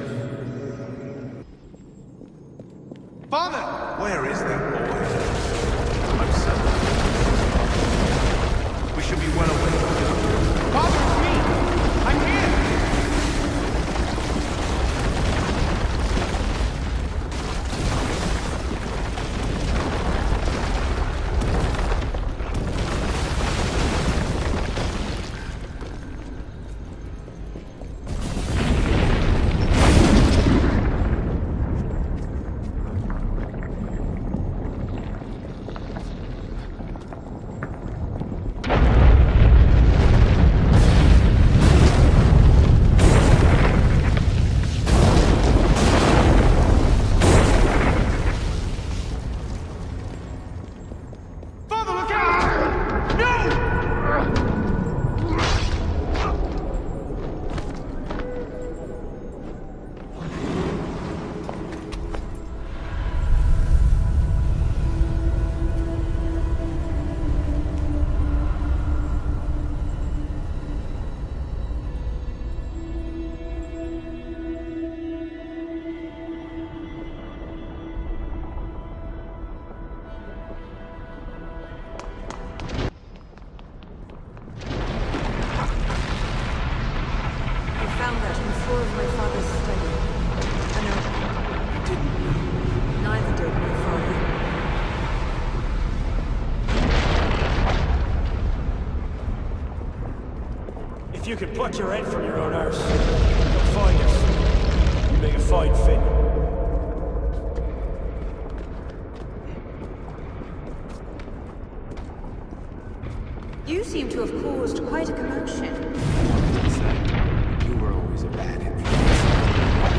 Father! Where is that boy? I'm certain. We should be well away from him. Father, it's me! I'm here! If you could pluck your head from your own arse, you'll find us. You make a fine fit. You seem to have caused quite a commotion. You were always a bad influence.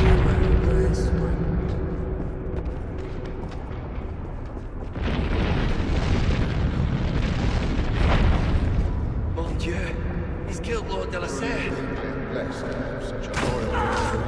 You were a worse one. Mon Dieu! He's killed Lord de la Serre! Blessed to have such a loyal friend.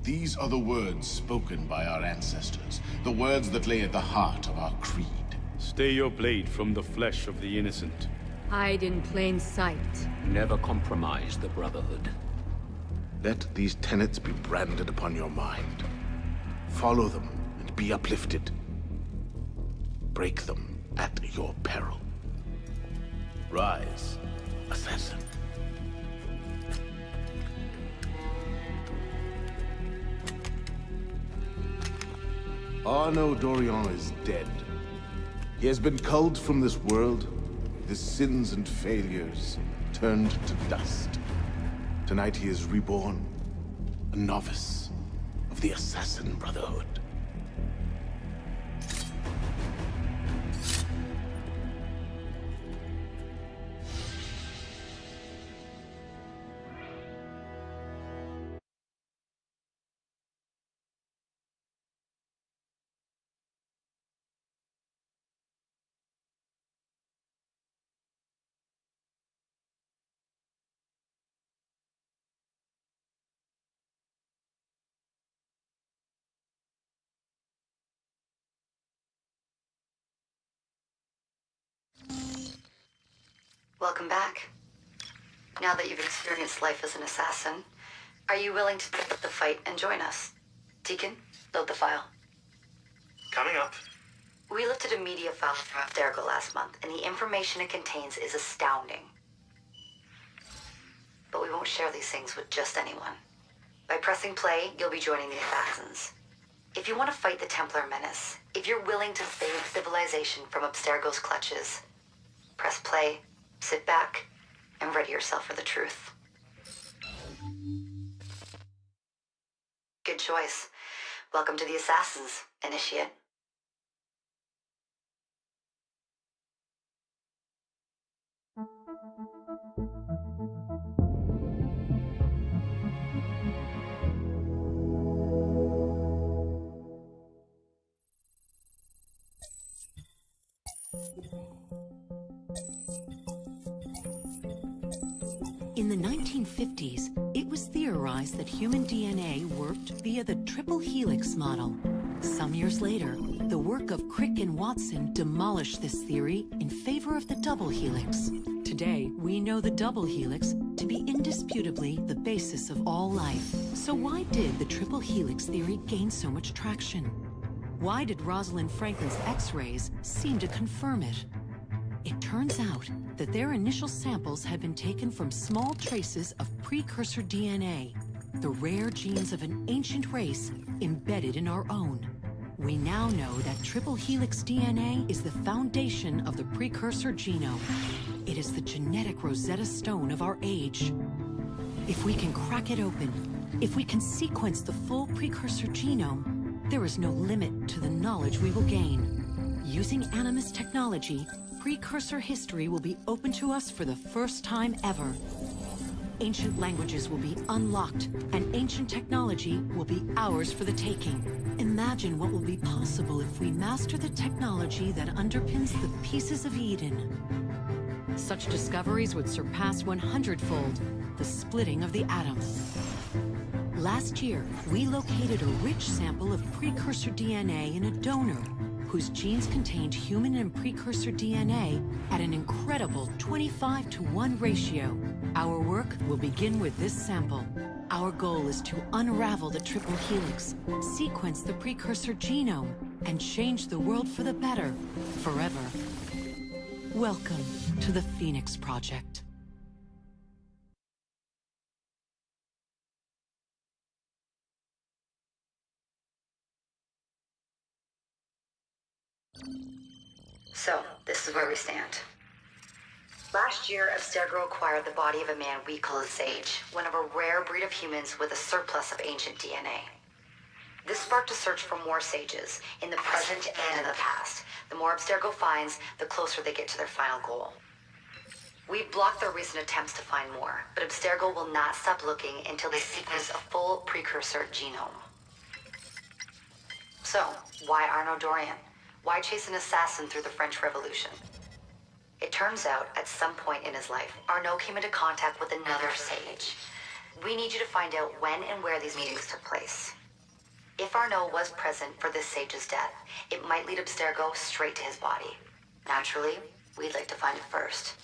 These are the words spoken by our ancestors, the words that lay at the heart of our creed. Stay your blade from the flesh of the innocent. Hide in plain sight. Never compromise the Brotherhood. Let these tenets be branded upon your mind. Follow them and be uplifted. Break them at your peril. Rise, assassin. Arnaud Dorian is dead. He has been culled from this world, his sins and failures turned to dust. Tonight he is reborn, a novice of the Assassin Brotherhood. Welcome back. Now that you've experienced life as an assassin, are you willing to pick up the fight and join us? Deacon, load the file. Coming up. We lifted a media file from Abstergo last month, and the information it contains is astounding. But we won't share these things with just anyone. By pressing play, you'll be joining the Assassins. If you want to fight the Templar menace, if you're willing to save civilization from Abstergo's clutches, press play, sit back, and ready yourself for the truth. Good choice. Welcome to the Assassins, Initiate. In the 1950s, it was theorized that human DNA worked via the triple helix model. Some years later, the work of Crick and Watson demolished this theory in favor of the double helix. Today, we know the double helix to be indisputably the basis of all life. So why did the triple helix theory gain so much traction? Why did Rosalind Franklin's X-rays seem to confirm it? It turns out that their initial samples had been taken from small traces of precursor DNA, the rare genes of an ancient race embedded in our own. We now know that triple helix DNA is the foundation of the precursor genome. It is the genetic Rosetta Stone of our age. If we can crack it open, if we can sequence the full precursor genome, there is no limit to the knowledge we will gain. Using Animus technology, precursor history will be open to us for the first time ever. Ancient languages will be unlocked, and ancient technology will be ours for the taking. Imagine what will be possible if we master the technology that underpins the pieces of Eden. Such discoveries would surpass 100-fold the splitting of the atom. Last year, we located a rich sample of precursor DNA in a donor whose genes contained human and precursor DNA at an incredible 25-to-1 ratio. Our work will begin with this sample. Our goal is to unravel the triple helix, sequence the precursor genome, and change the world for the better, forever. Welcome to the Phoenix Project. So, this is where we stand. Last year, Abstergo acquired the body of a man we call a Sage, one of a rare breed of humans with a surplus of ancient DNA. This sparked a search for more Sages, in the present and in the past. The more Abstergo finds, the closer they get to their final goal. We've blocked their recent attempts to find more, but Abstergo will not stop looking until they sequence a full precursor genome. So, why Arnaud Dorian? Why chase an assassin through the French Revolution? It turns out, at some point in his life, Arnaud came into contact with another Sage. We need you to find out when and where these meetings took place. If Arnaud was present for this sage's death, it might lead Abstergo straight to his body. Naturally, we'd like to find it first.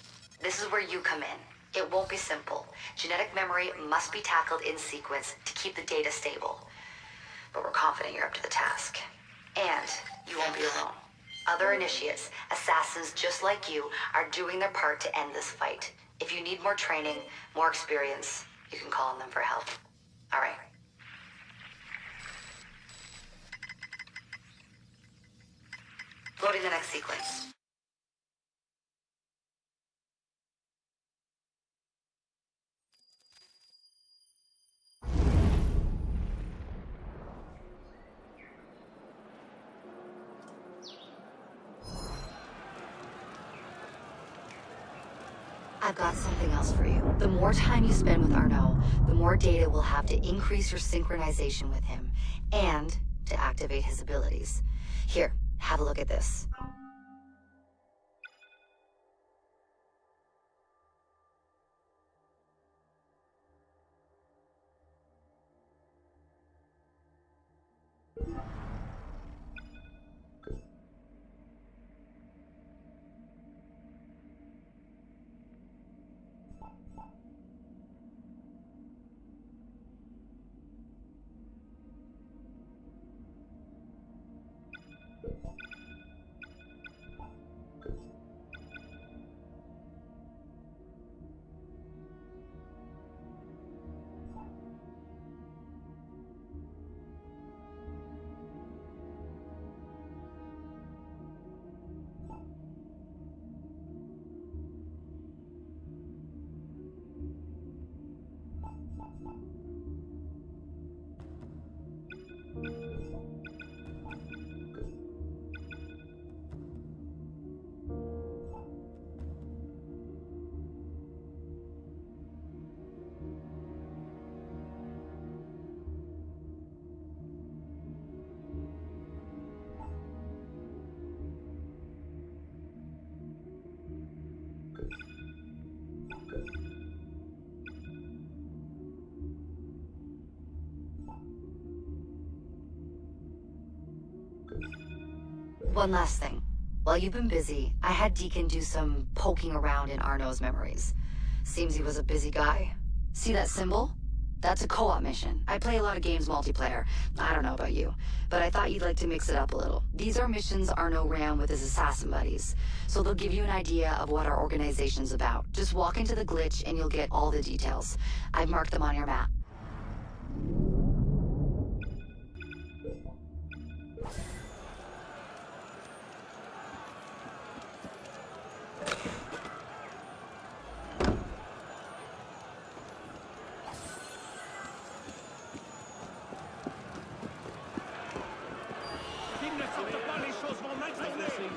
This is where you come in. It won't be simple. Genetic memory must be tackled in sequence to keep the data stable. But we're confident you're up to the task. And you won't be alone. Other initiates, assassins just like you, are doing their part to end this fight. If you need more training, more experience, you can call on them for help. All right. Loading the next sequence. I've got something else for you. The more time you spend with Arnaud, the more data we'll have to increase your synchronization with him, and to activate his abilities. Here, have a look at this. One last thing. While you've been busy, I had Deacon do some poking around in Arnaud's memories. Seems he was a busy guy. See that symbol? That's a co-op mission. I play a lot of games multiplayer. I don't know about you, but I thought you'd like to mix it up a little. These are missions Arnaud ran with his assassin buddies, so they'll give you an idea of what our organization's about. Just walk into the glitch and you'll get all the details. I've marked them on your map.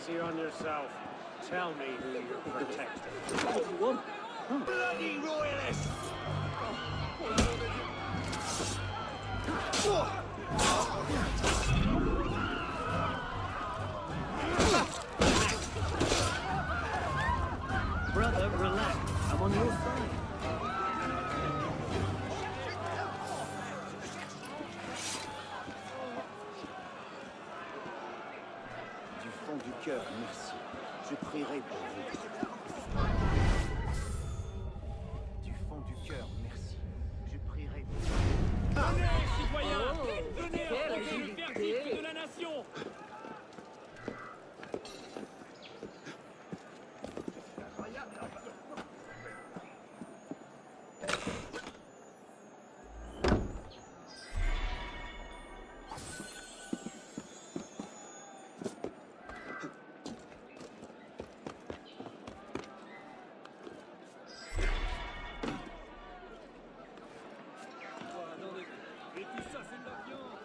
Easy on yourself. Tell me who you're protecting. What do you want? Bloody royalist! Brother, relax. I'm on your side. Du fond du cœur, merci. Je prierai pour vous. Du fond du cœur, merci. Je prierai pour vous. Venez, citoyens! Venez affronter le verdict de la nation! Et tout ça, c'est de la viande!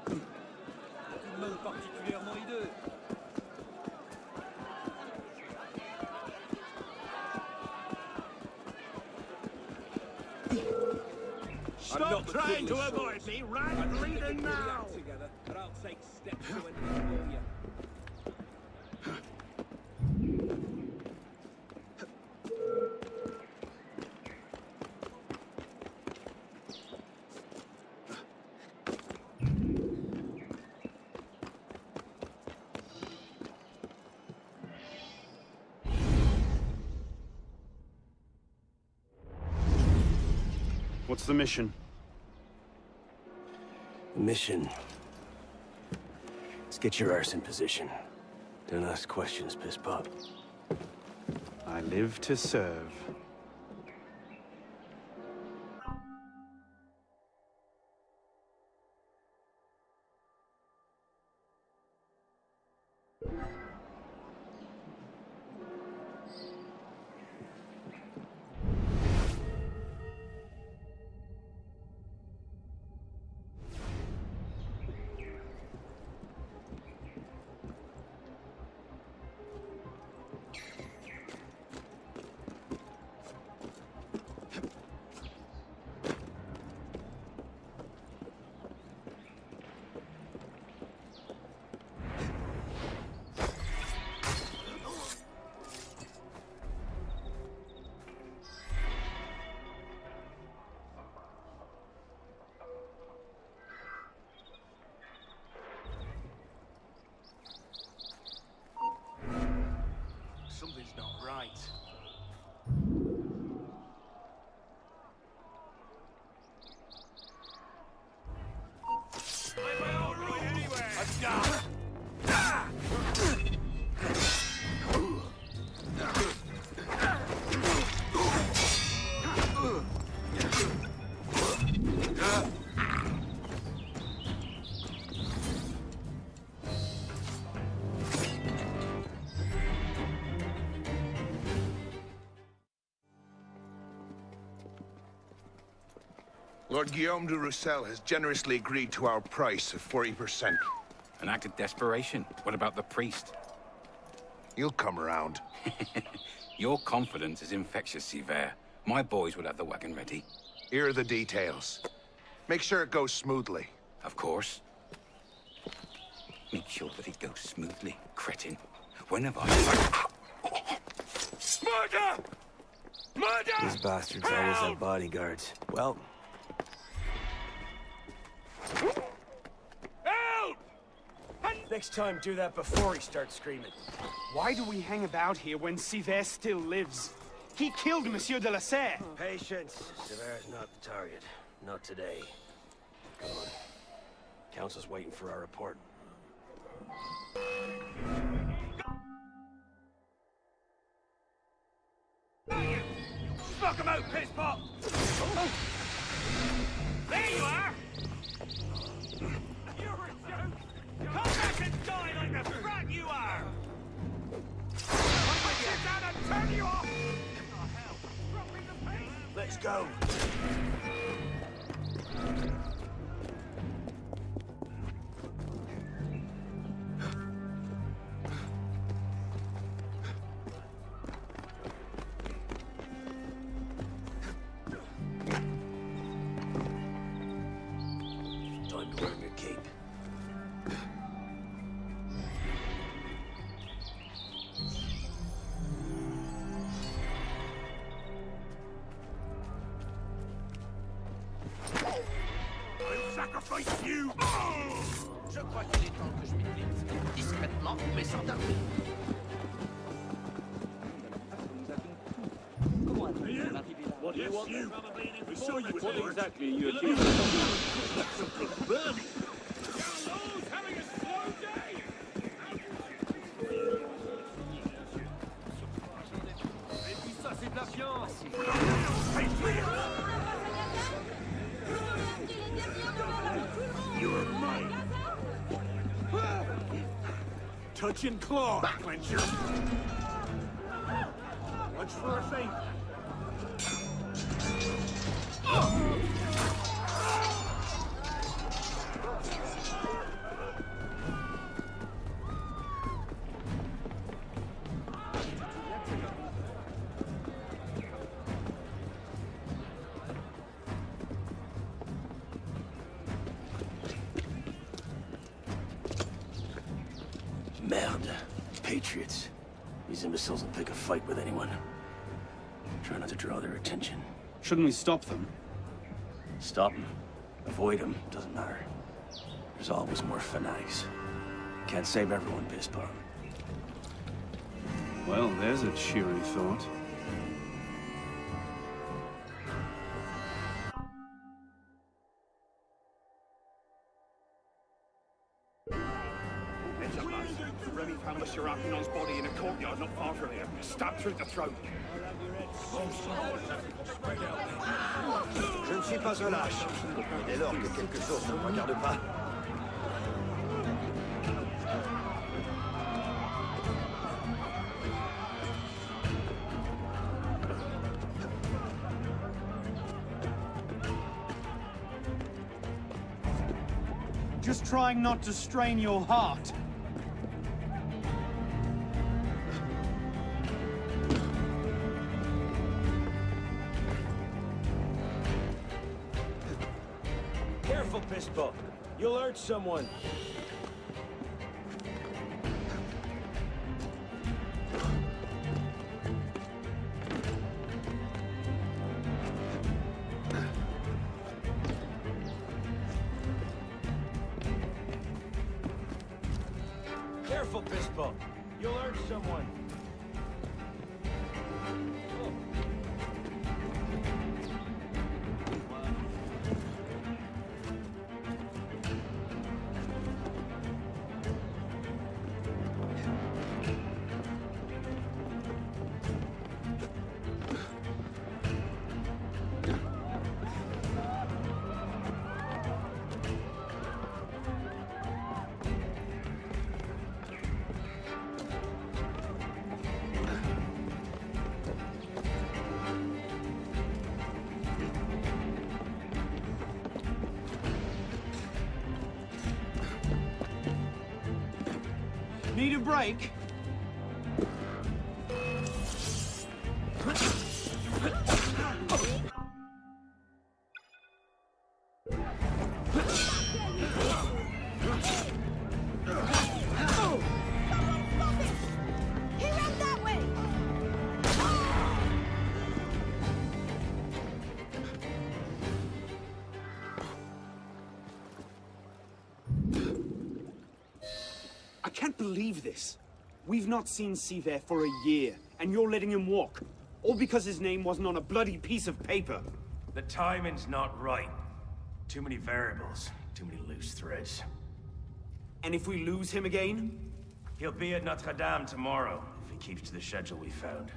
Tout de même particulièrement hideux! Stop trying to avoid me, right? Leaving now! Together, but I'll take steps to enable you. What's the mission? Mission. Let's get your arse in position. Don't ask questions, piss pop. I live to serve. Something's not right. Lord Guillaume de Roussel has generously agreed to our price of 40%. An act of desperation. What about the priest? He'll come around. Your confidence is infectious, Sivert. My boys will have the wagon ready. Here are the details. Make sure it goes smoothly. Of course. Make sure that it goes smoothly, cretin. When have I... Murder! Murder! These bastards always have bodyguards. Well... Help! Next time, do that before he starts screaming. Why do we hang about here when Sivert still lives? He killed Monsieur de la Serre. Patience. Sever's not the target. Not today. Come on. Council's waiting for our report. Fuck him out, piss pop! There you are! You're a joke! Come back and die like the brat you are! I'll sit down and turn you off! Oh, hell. Dropping the pace! Let's go! Time to earn your keep. I'll sacrifice you! Je crois qu'il est temps que je m'éclipse. Discrètement, mais sans tarder. What do you want? We saw you with What Lord. exactly are you achieving? Burning! Having a slow day! Et puis ça, c'est de la science! You're mine! Touch and claw, clencher! Watch for a feint! Merde. Patriots. These imbeciles will pick a fight with anyone. Try not to draw their attention. Shouldn't we stop them? Stop them. Avoid them. Doesn't matter. There's always more fanatics. Can't save everyone, Pisspot. Well, there's a cheery thought. body in a courtyard not far from here. Stabbed through the throat. Je ne suis pas un lâche. Et dès lors que quelque chose ne me regarde pas... Just trying not to strain your heart. Careful, Pispo. You'll hurt someone. Careful, Pispo. You'll hurt someone. Need a break? I can't believe this. We've not seen Seaver for a year, and you're letting him walk. All because his name wasn't on a bloody piece of paper. The timing's not right. Too many variables, too many loose threads. And if we lose him again? He'll be at Notre Dame tomorrow, if he keeps to the schedule we found.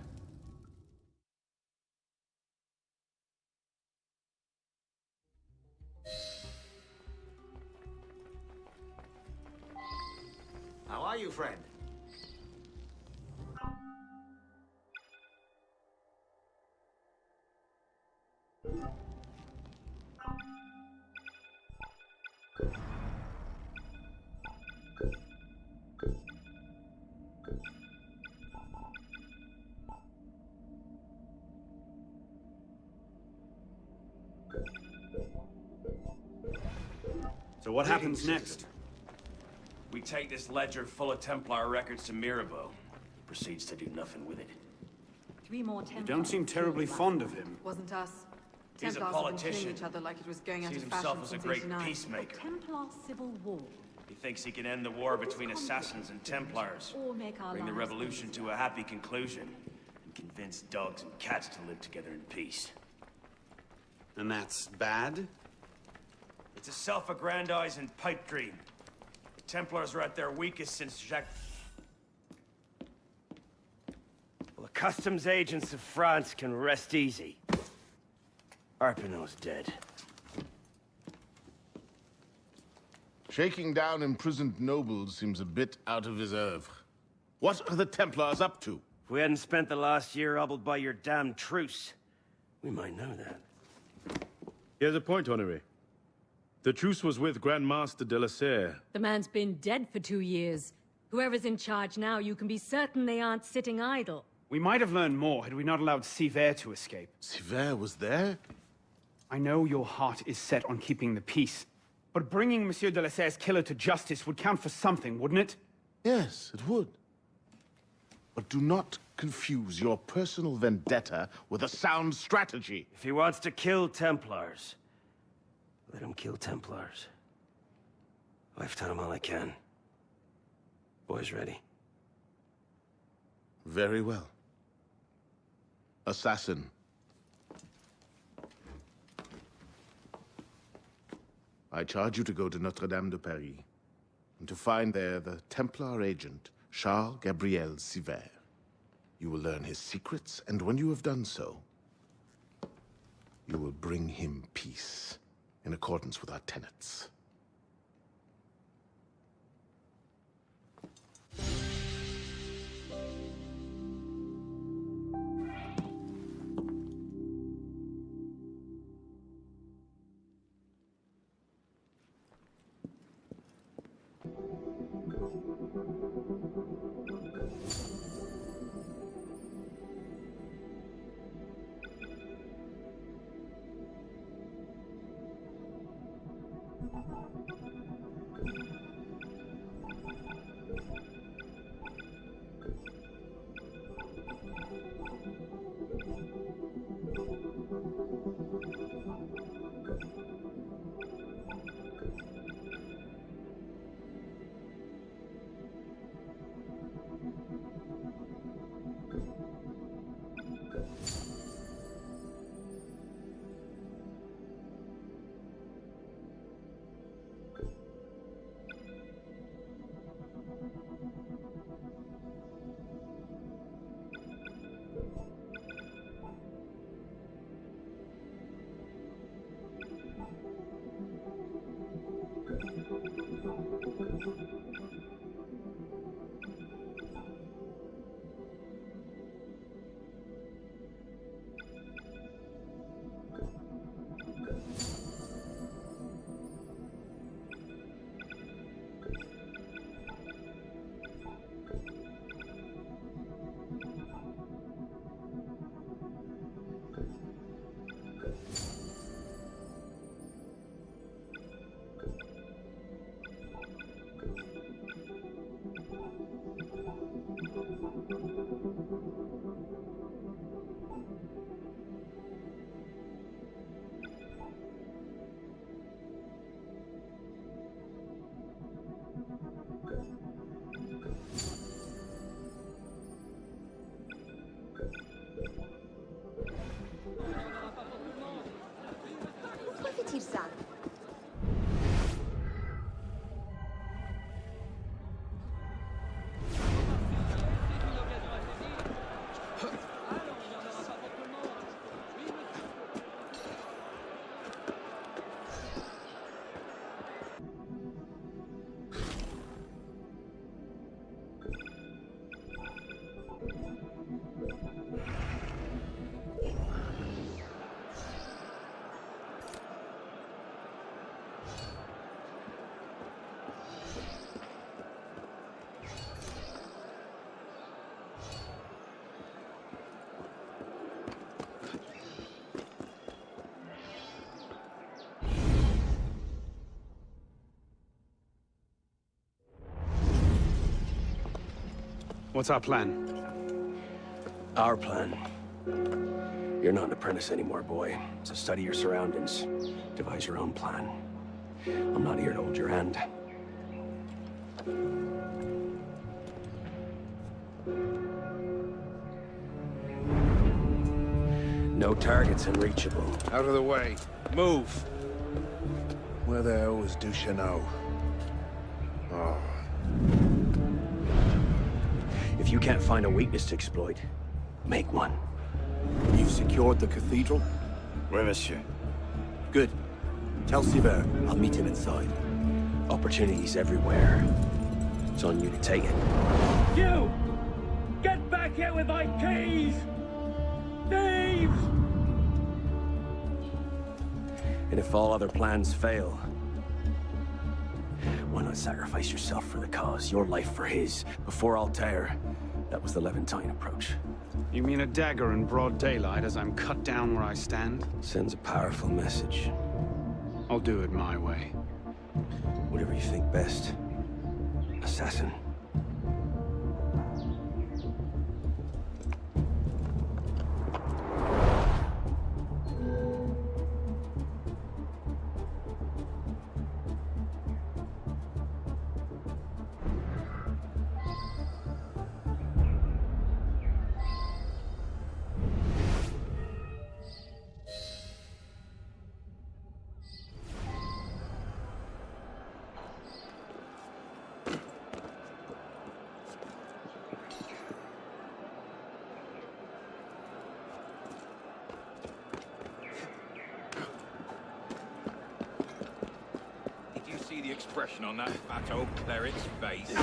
How are you, friend? So what happens next? We take this ledger full of Templar records to Mirabeau. He proceeds to do nothing with it. 3 more You Templars. don't seem terribly fond of him. Wasn't us. He's a Templars have been politician. killing each other like it was going out Sees of fashion himself as a since great 89. peacemaker. Templar civil war. He thinks he can end the war between assassins and Templars. Or make our Bring the lives revolution to a happy conclusion. And convince dogs and cats to live together in peace. And that's bad? It's a self-aggrandizing pipe dream. The Templars are at their weakest since Jacques... Well, the customs agents of France can rest easy. Arpinot's dead. Shaking down imprisoned nobles seems a bit out of his oeuvre. What are the Templars up to? If we hadn't spent the last year hobbled by your damn truce, we might know that. Here's a point, Honoré. The truce was with Grand Master de la Serre. The man's been dead for 2 years. Whoever's in charge now, you can be certain they aren't sitting idle. We might have learned more had we not allowed Seaver to escape. Seaver was there? I know your heart is set on keeping the peace, but bringing Monsieur de la Serre's killer to justice would count for something, wouldn't it? Yes, it would. But do not confuse your personal vendetta with a sound strategy. If he wants to kill Templars, let him kill Templars. I've done all I can. Boys ready? Very well. Assassin. I charge you to go to Notre Dame de Paris, and to find there the Templar agent Charles Gabriel Siver. You will learn his secrets, and when you have done so, you will bring him peace, in accordance with our tenets. Pourquoi fait-il ça? What's our plan? Our plan? You're not an apprentice anymore, boy. So study your surroundings. Devise your own plan. I'm not here to hold your hand. No targets unreachable. Out of the way. Move! Where the hell was Duchesneau? Oh. If you can't find a weakness to exploit, make one. You've secured the cathedral? Oui, monsieur. Good. Tell Siver I'll meet him inside. Opportunities everywhere. It's on you to take it. You! Get back here with my keys! Thieves! And if all other plans fail, why not sacrifice yourself for the cause, your life for his? Before Altair, that was the Levantine approach. You mean a dagger in broad daylight as I'm cut down where I stand? Sends a powerful message. I'll do it my way. Whatever you think best, assassin. expression on that fat old cleric's face.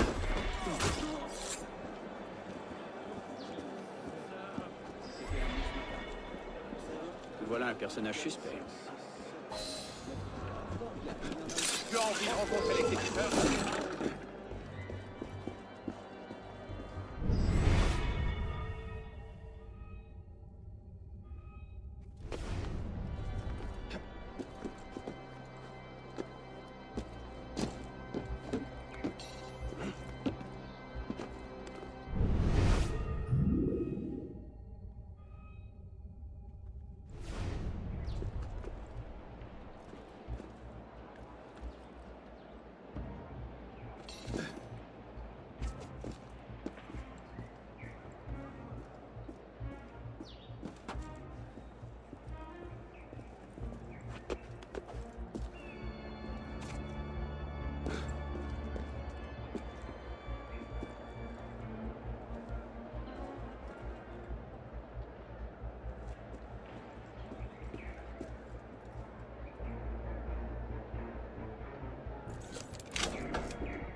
Voilà un personnage suspect. Tu as envie de rencontrer les équipeurs?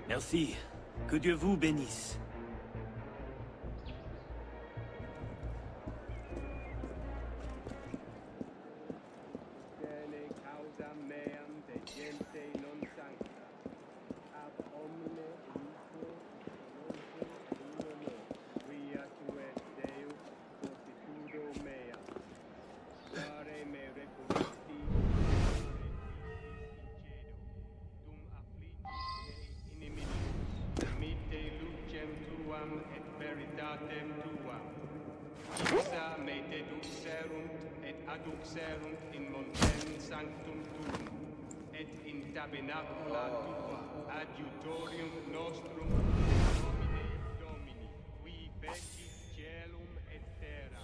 Merci. Que Dieu vous bénisse. et veritatem tuam. Ipsa me deduxerunt et adduxerunt in montem sanctum tuum, et in tabernacula tua adjutorium nostrum nomine Domini, qui fecit caelum et terra.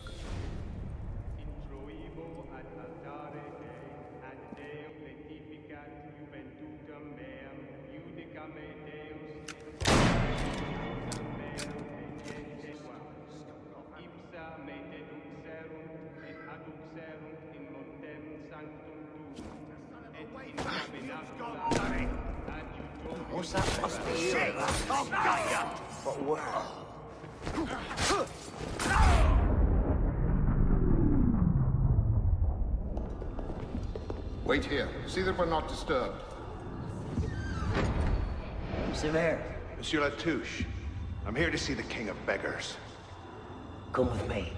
Introibo ad altare Dei, ad Deum letificat juventutem meam, judicame Deus ipsa me deduxerunt et adduxerunt in montem sanctum tuum, et in tabernacula adjutorium. Oh, that must be you. Oh, Gaia! But where? Wait here. See that we're not disturbed. Sévère. Monsieur Latouche, I'm here to see the King of Beggars. Come with me.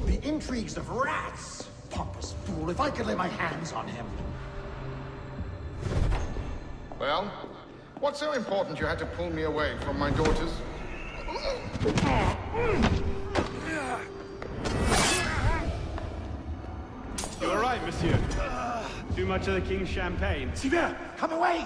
The intrigues of rats! Pompous fool, if I could lay my hands on him. Well, what's so important you had to pull me away from my daughters? You all right, monsieur? Too much of the king's champagne? Sylvain, come away!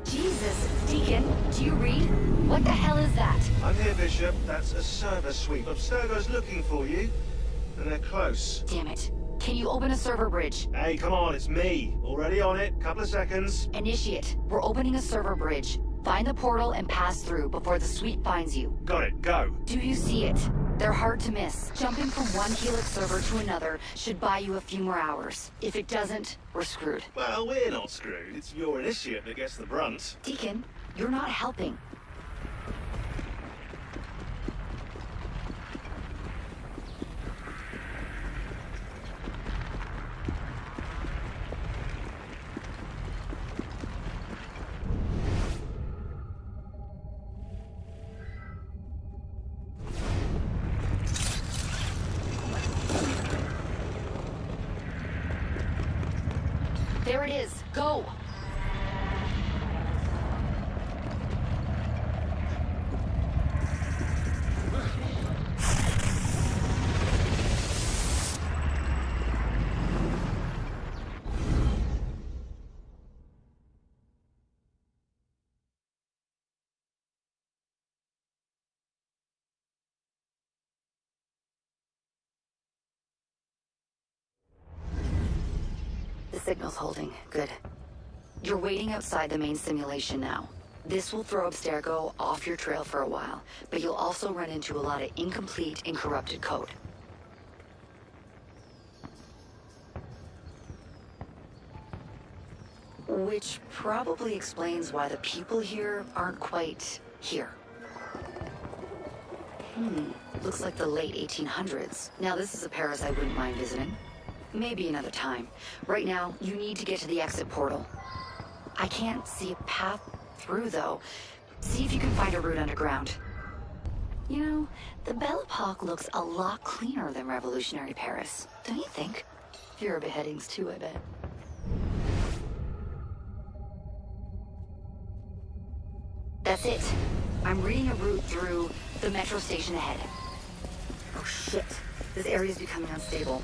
Jesus, Deacon, do you read? What the hell is that? I'm here, Bishop. That's a server sweep. Abstergo's looking for you. And they're close. Damn it. Can you open a server bridge? Hey, come on, it's me. Already on it. Couple of seconds. Initiate. We're opening a server bridge. Find the portal and pass through before the sweep finds you. Got it, go. Do you see it? They're hard to miss. Jumping from one Helix server to another should buy you a few more hours. If it doesn't, we're screwed. Well, we're not screwed. It's your initiate that gets the brunt. Deacon, you're not helping. There it is. Go! The signal's holding. Good. You're waiting outside the main simulation now. This will throw Abstergo off your trail for a while, but you'll also run into a lot of incomplete and corrupted code. Which probably explains why the people here aren't quite here. Looks like the late 1800s. Now this is a Paris I wouldn't mind visiting. Maybe another time. Right now, you need to get to the exit portal. I can't see a path through, though. See if you can find a route underground. You know, the Belle Epoque looks a lot cleaner than revolutionary Paris, don't you think? Fewer beheadings, too, I bet. That's it. I'm reading a route through the metro station ahead. Oh, shit. This area's becoming unstable.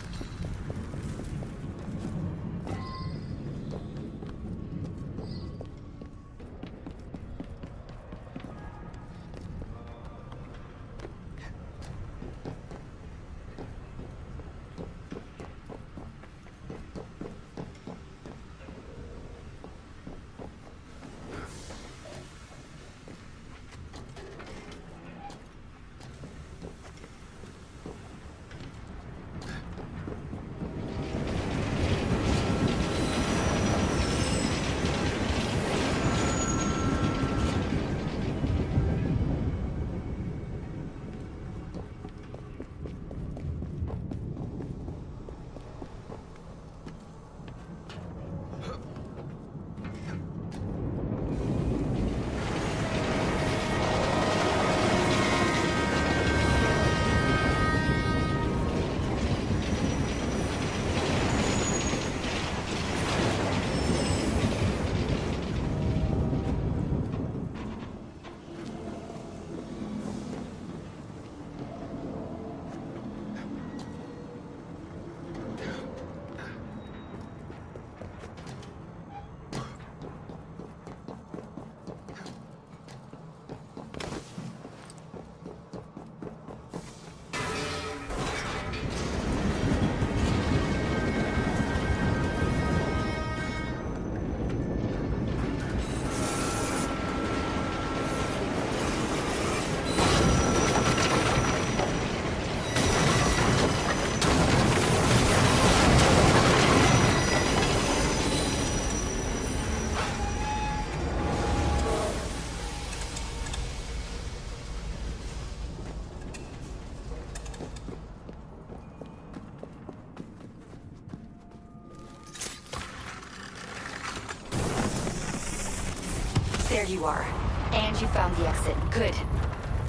There you are. And you found the exit. Good.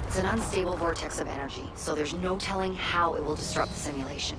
It's an unstable vortex of energy, so there's no telling how it will disrupt the simulation.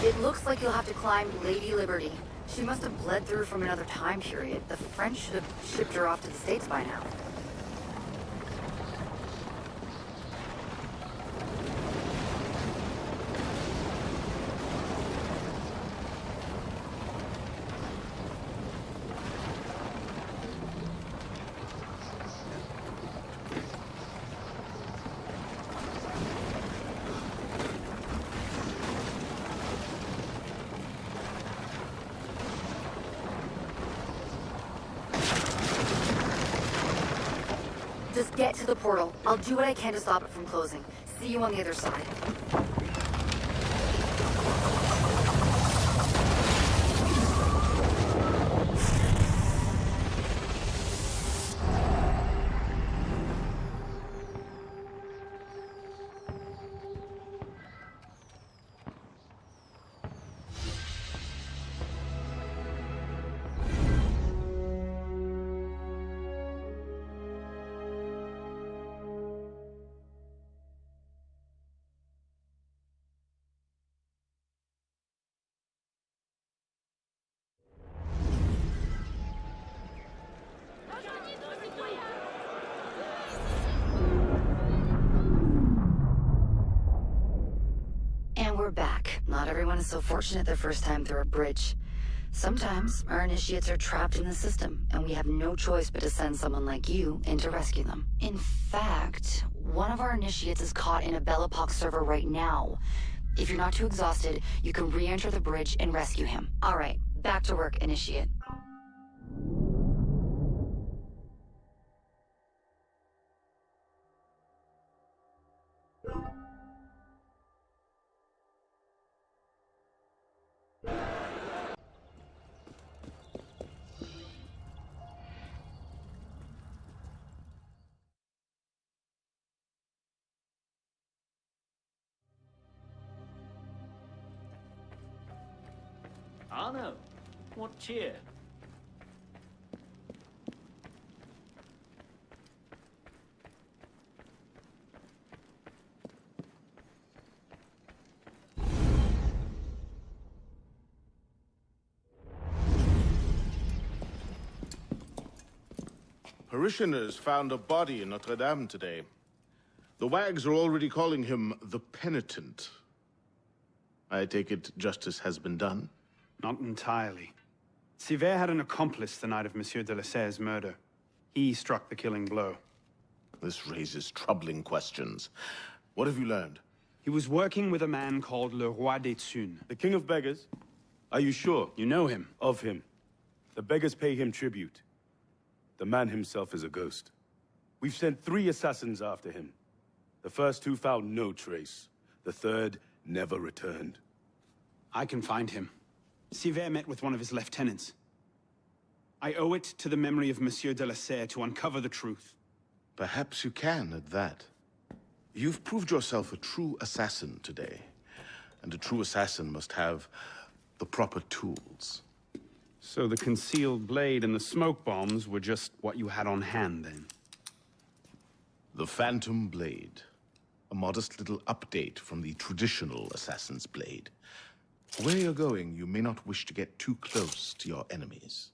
It looks like you'll have to climb Lady Liberty. She must have bled through from another time period. The French should have shipped her off to the States by now. Just get to the portal. I'll do what I can to stop it from closing. See you on the other side. And we're back. Not everyone is so fortunate their first time through a bridge. Sometimes our initiates are trapped in the system, and we have no choice but to send someone like you in to rescue them. In fact, one of our initiates is caught in a Bellapox server right now. If you're not too exhausted, you can re-enter the bridge and rescue him. Alright, back to work, initiate. Arno, what cheer? Parishioners found a body in Notre Dame today. The wags are already calling him the Penitent. I take it justice has been done? Not entirely. Sivert had an accomplice the night of Monsieur de la Serre's murder. He struck the killing blow. This raises troubling questions. What have you learned? He was working with a man called Le Roi des Thunes. The King of Beggars? Are you sure? You know him? Of him. The beggars pay him tribute. The man himself is a ghost. We've sent 3 assassins after him. The first 2 found no trace. The third never returned. I can find him. Sivert met with one of his lieutenants. I owe it to the memory of Monsieur de la Serre to uncover the truth. Perhaps you can at that. You've proved yourself a true assassin today. And a true assassin must have the proper tools. So the concealed blade and the smoke bombs were just what you had on hand, then? The Phantom Blade. A modest little update from the traditional assassin's blade. Where you're going, you may not wish to get too close to your enemies.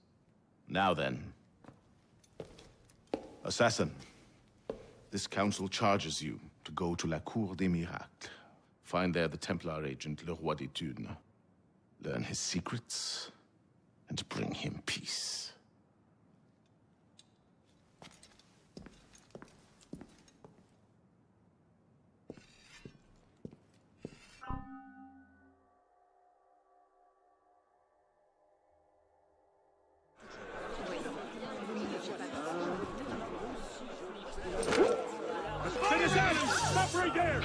Now then. Assassin, this council charges you to go to La Cour des Miracles. Find there the Templar agent, Le Roi des Thunes. Learn his secrets, and bring him peace. Stop right there!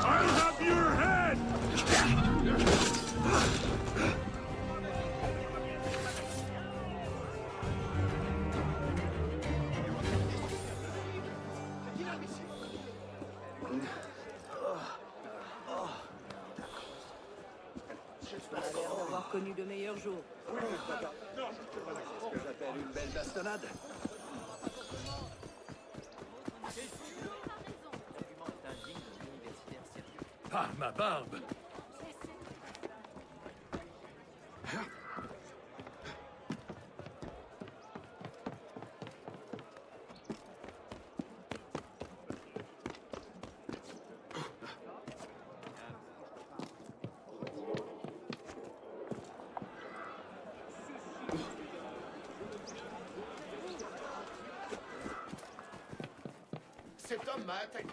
I'll have your head! connu de meilleurs jours. Ce que j'appelle une belle bastonnade. Par ma barbe! Cet homme m'a attaqué.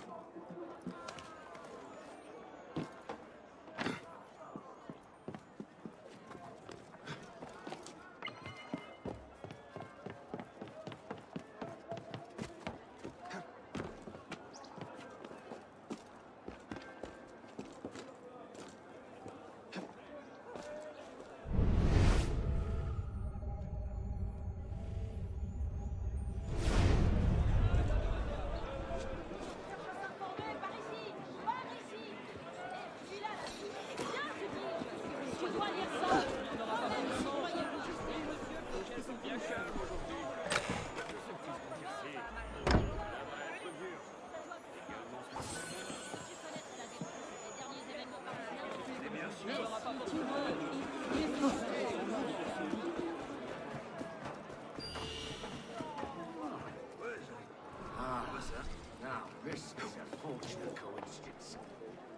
Ah, now this is a fortunate coincidence.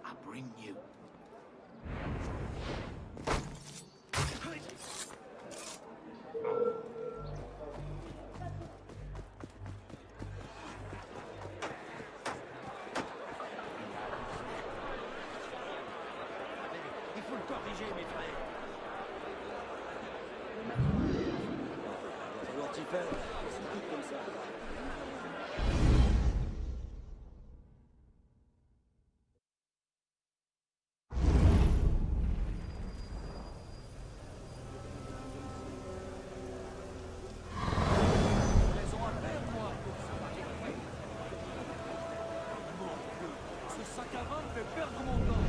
I bring you. Il faut le corriger, mes frères. Savoir t'y faire, c'est tout comme ça. Raison à perdre, moi. Ce sac à vin me fait perdre mon temps.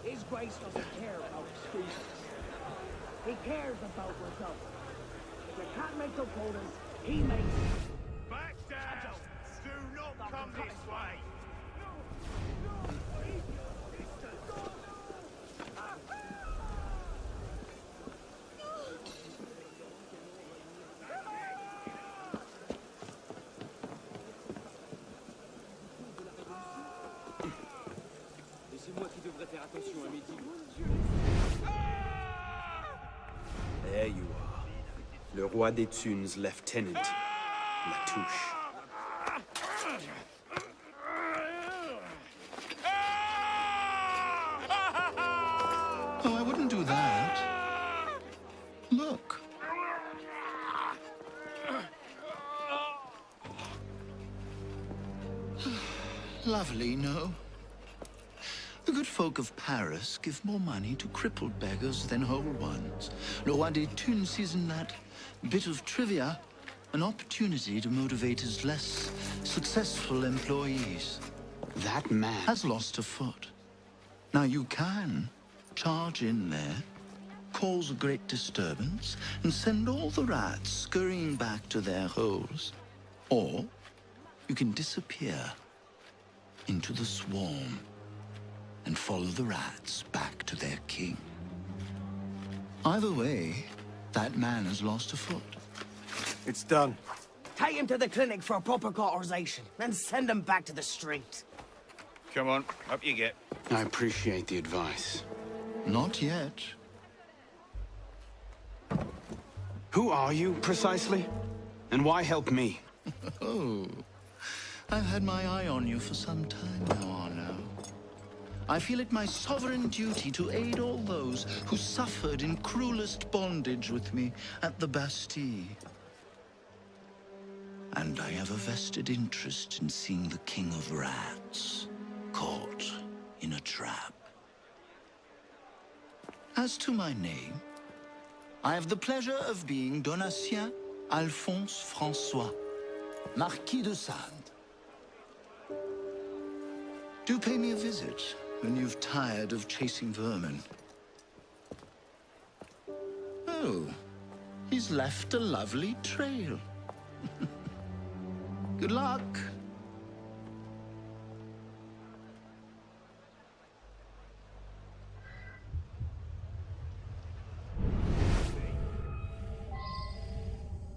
His Grace doesn't care about excuses. He cares about results. If you can't make the quotas, he makes them. Back down! Do not come this way! Et c'est moi qui devrais faire attention à mes digues. There you are. Le roi des Thunes' lieutenant, Latouche. Oh, I wouldn't do that. Look. Lovely, no? The good folk of Paris give more money to crippled beggars than whole ones. Le Roi des Thunes sees in that bit of trivia an opportunity to motivate his less successful employees. That man has lost a foot. Now you can charge in there, cause a great disturbance, and send all the rats scurrying back to their holes. Or you can disappear into the swarm and follow the rats back to their king. Either way, that man has lost a foot. It's done. Take him to the clinic for proper cauterization, then send him back to the street. Come on, up you get. I appreciate the advice. Not yet. Who are you, precisely? And why help me? Oh, I've had my eye on you for some time now, Arno. I feel it my sovereign duty to aid all those who suffered in cruelest bondage with me at the Bastille. And I have a vested interest in seeing the King of Rats caught in a trap. As to my name, I have the pleasure of being Donatien Alphonse Francois, Marquis de Sade. Do pay me a visit when you've tired of chasing vermin. Oh, he's left a lovely trail. Good luck.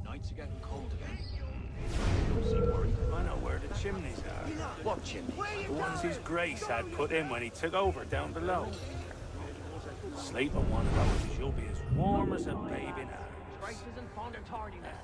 Nights are getting cold again. Don't seem worried. I know where the chimneys are. What chimneys? The ones his Grace had put in when he took over down below. Sleep on one of those, you'll be as warm as a babe in arms. Grace isn't fond of tardiness.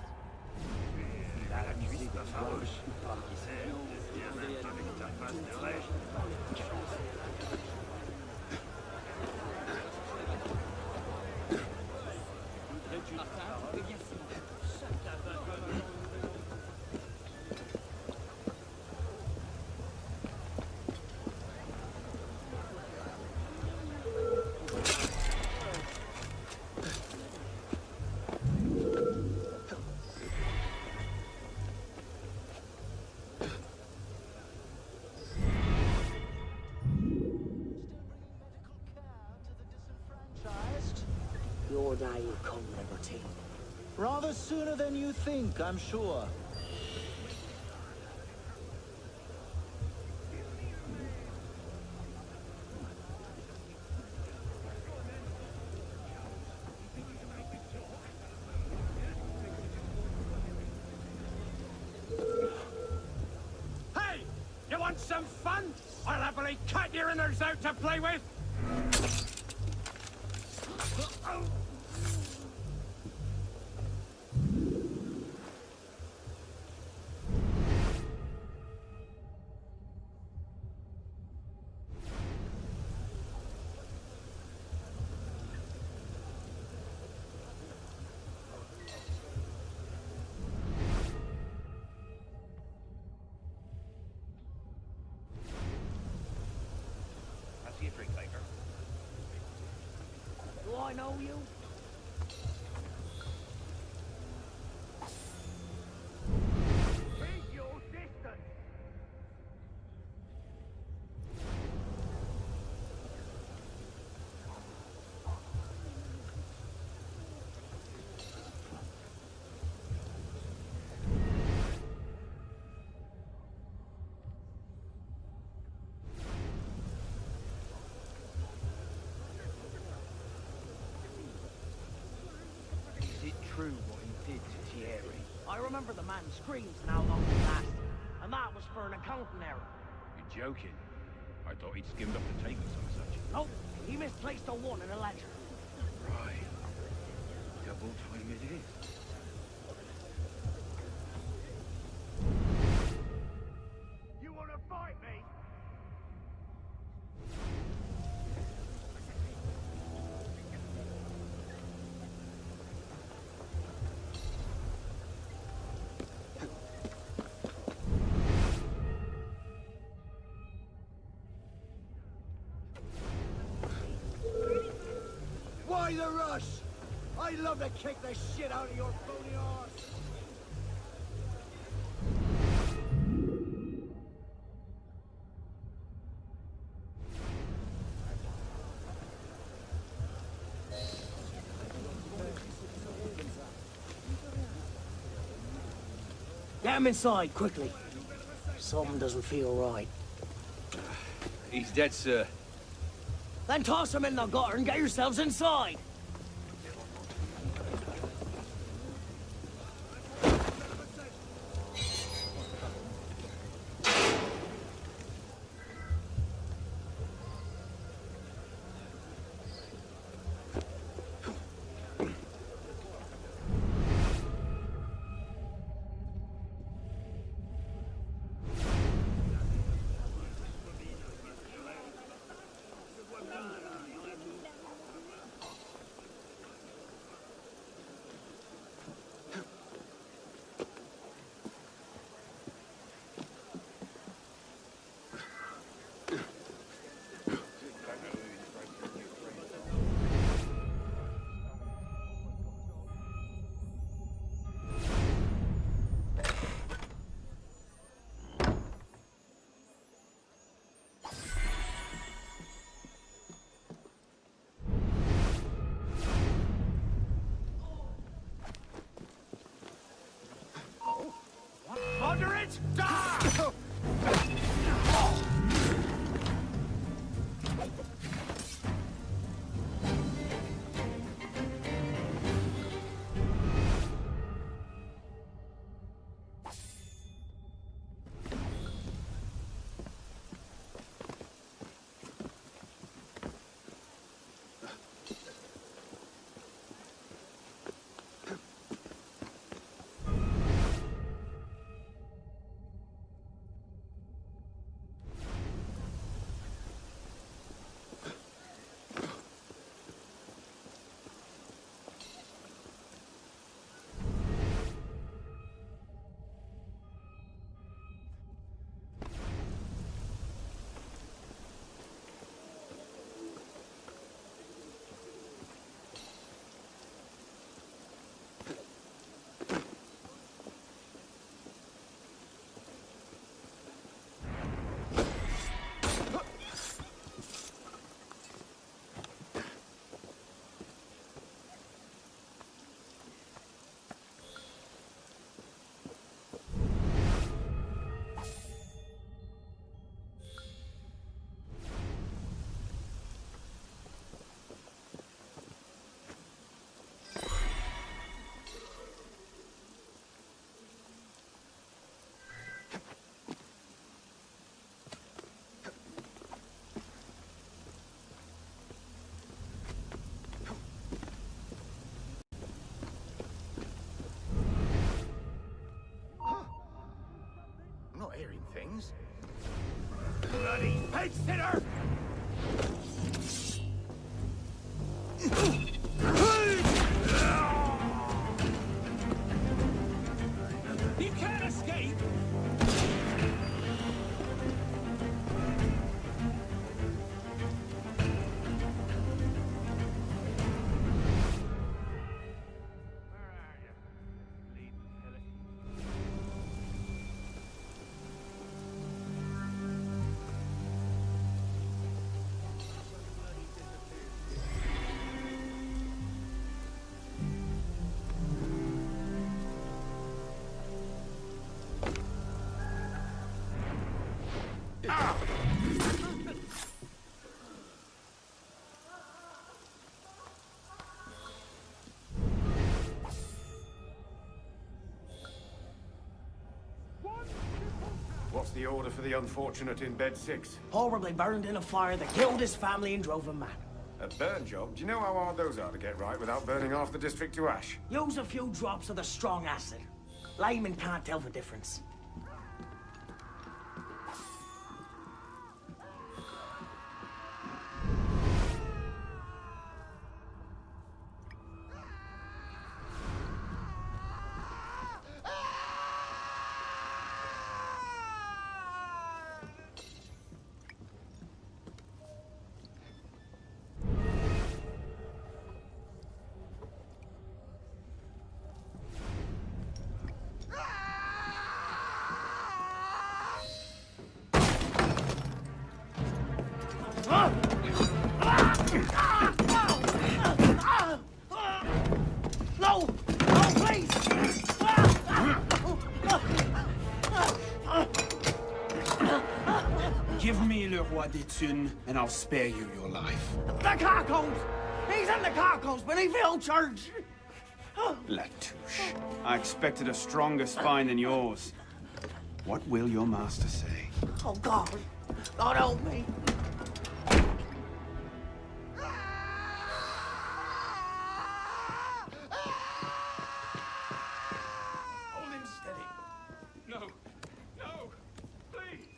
Your day will come, Liberty. Rather sooner than you think, I'm sure. Hey! You want some fun? I'll happily cut your innards out to play with! Fancy a drink later? Do I know you? Keep your distance! Is it true what he did to Thierry? I remember the man screams and how long it lasted. And that was for an accounting error. You're joking. I thought he'd skimmed off the tape or some such. Nope, he misplaced a 1 in a ledger. Right. Double time it is. You want to fight me? Why the rush? I'd love to kick the shit out of your phony arse. Get him inside, quickly. Something doesn't feel right. He's dead, sir. Then toss him in the gutter and get yourselves inside. bed-sitter! You can't escape! What's the order for the unfortunate in bed 6? Horribly burned in a fire that killed his family and drove him mad. A burn job? Do you know how hard those are to get right without burning half the district to ash? Use a few drops of the strong acid. Layman can't tell the difference. No! No, please! Give me Le Roi des Thunes, and I'll spare you your life. The carcons! He's in the carcons beneath the old church! Latouche, I expected a stronger spine than yours. What will your master say? Oh, God. God help me. Hold him steady. No. No. Please.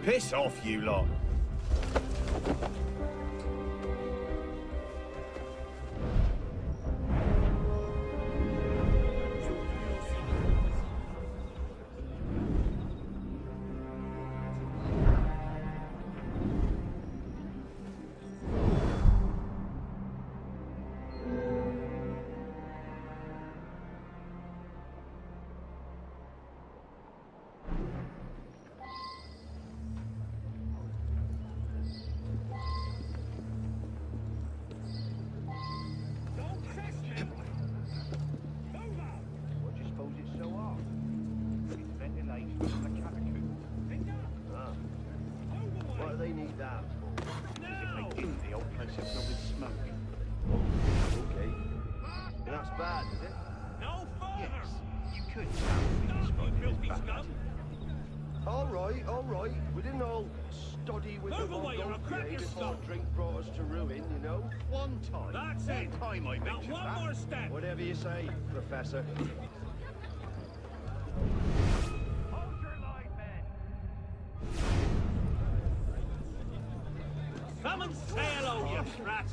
Piss off, you lot. What do they need that for? No! The old place is filled with smoke. Okay. And that's bad, is it? No further! Yes. You could All right. We didn't all study with the Montgolfier before drink brought us to ruin, you know? One time. That's it. One time I mentioned Now, one more step. Whatever you say, Professor. Come and say hello, you brat!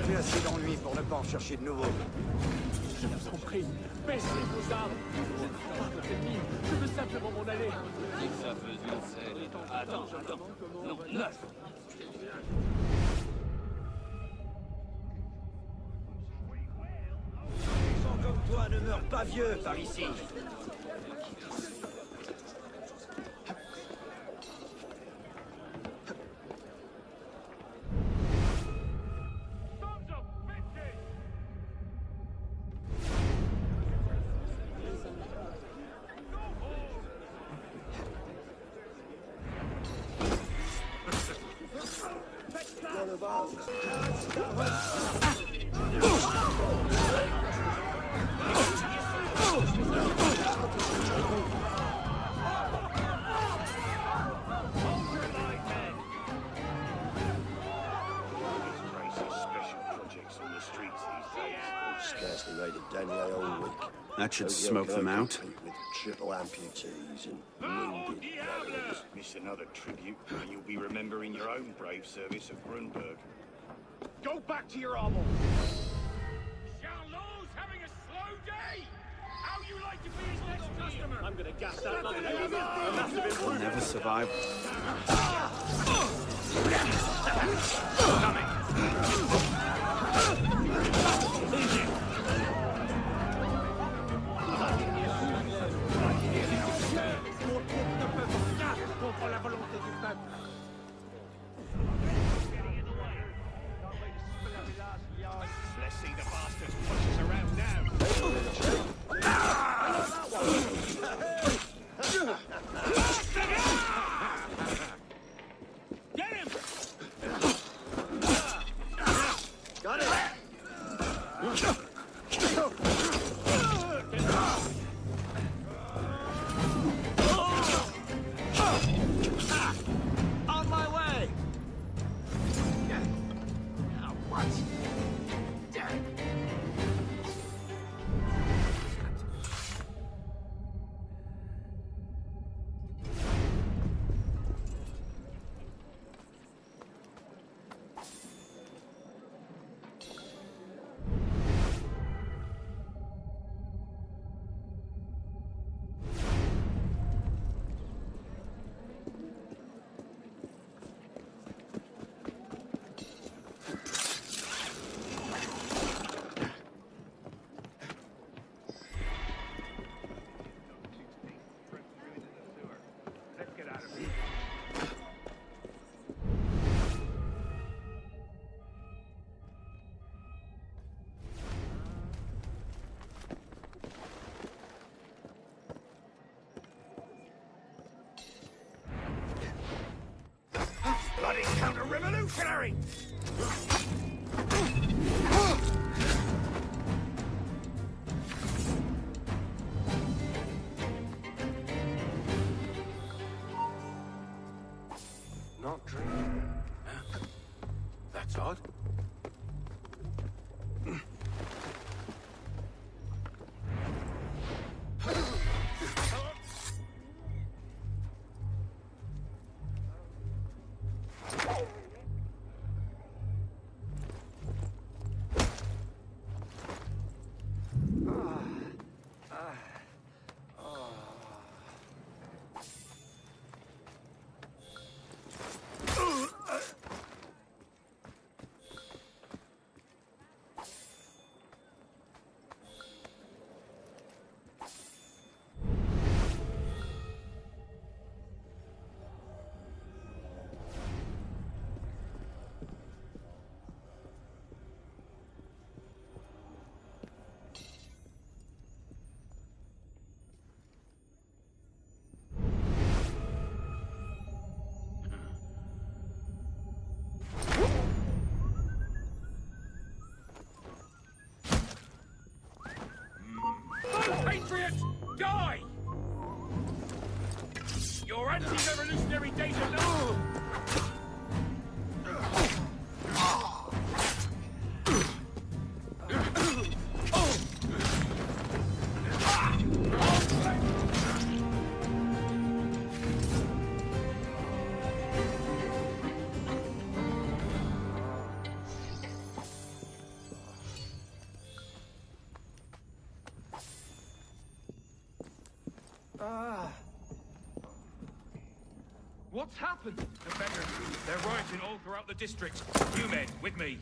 J'ai assez d'ennuis pour ne pas en chercher de nouveau. Je vous en prie, baissez vos armes. Je ne veux pas votre ennemi, je veux simplement m'en aller. Ça faisait une scène. Attends. Non, 9. Les gens comme toi ne meurent pas vieux par ici. That should smoke them out. With triple amputees and wounded veterans. Miss another tribute, and you'll be remembering your own brave service at Grunberg. Go back to your armor. Charlot's having a slow day! How you like to be his next customer? I'm gonna gas that mother. That must have been They'll never survive. Contre la volonté du peuple. Let's see the bastards push us around now. Get him! Got it! On my way! Now what? Damn. Let's get out of here. Bloody counter-revolutionary! Not drinking. That's odd. Patriot, die! Your anti-revolutionary days are numbered! What's happened? The beggars. They're rioting all throughout the district. You men, with me.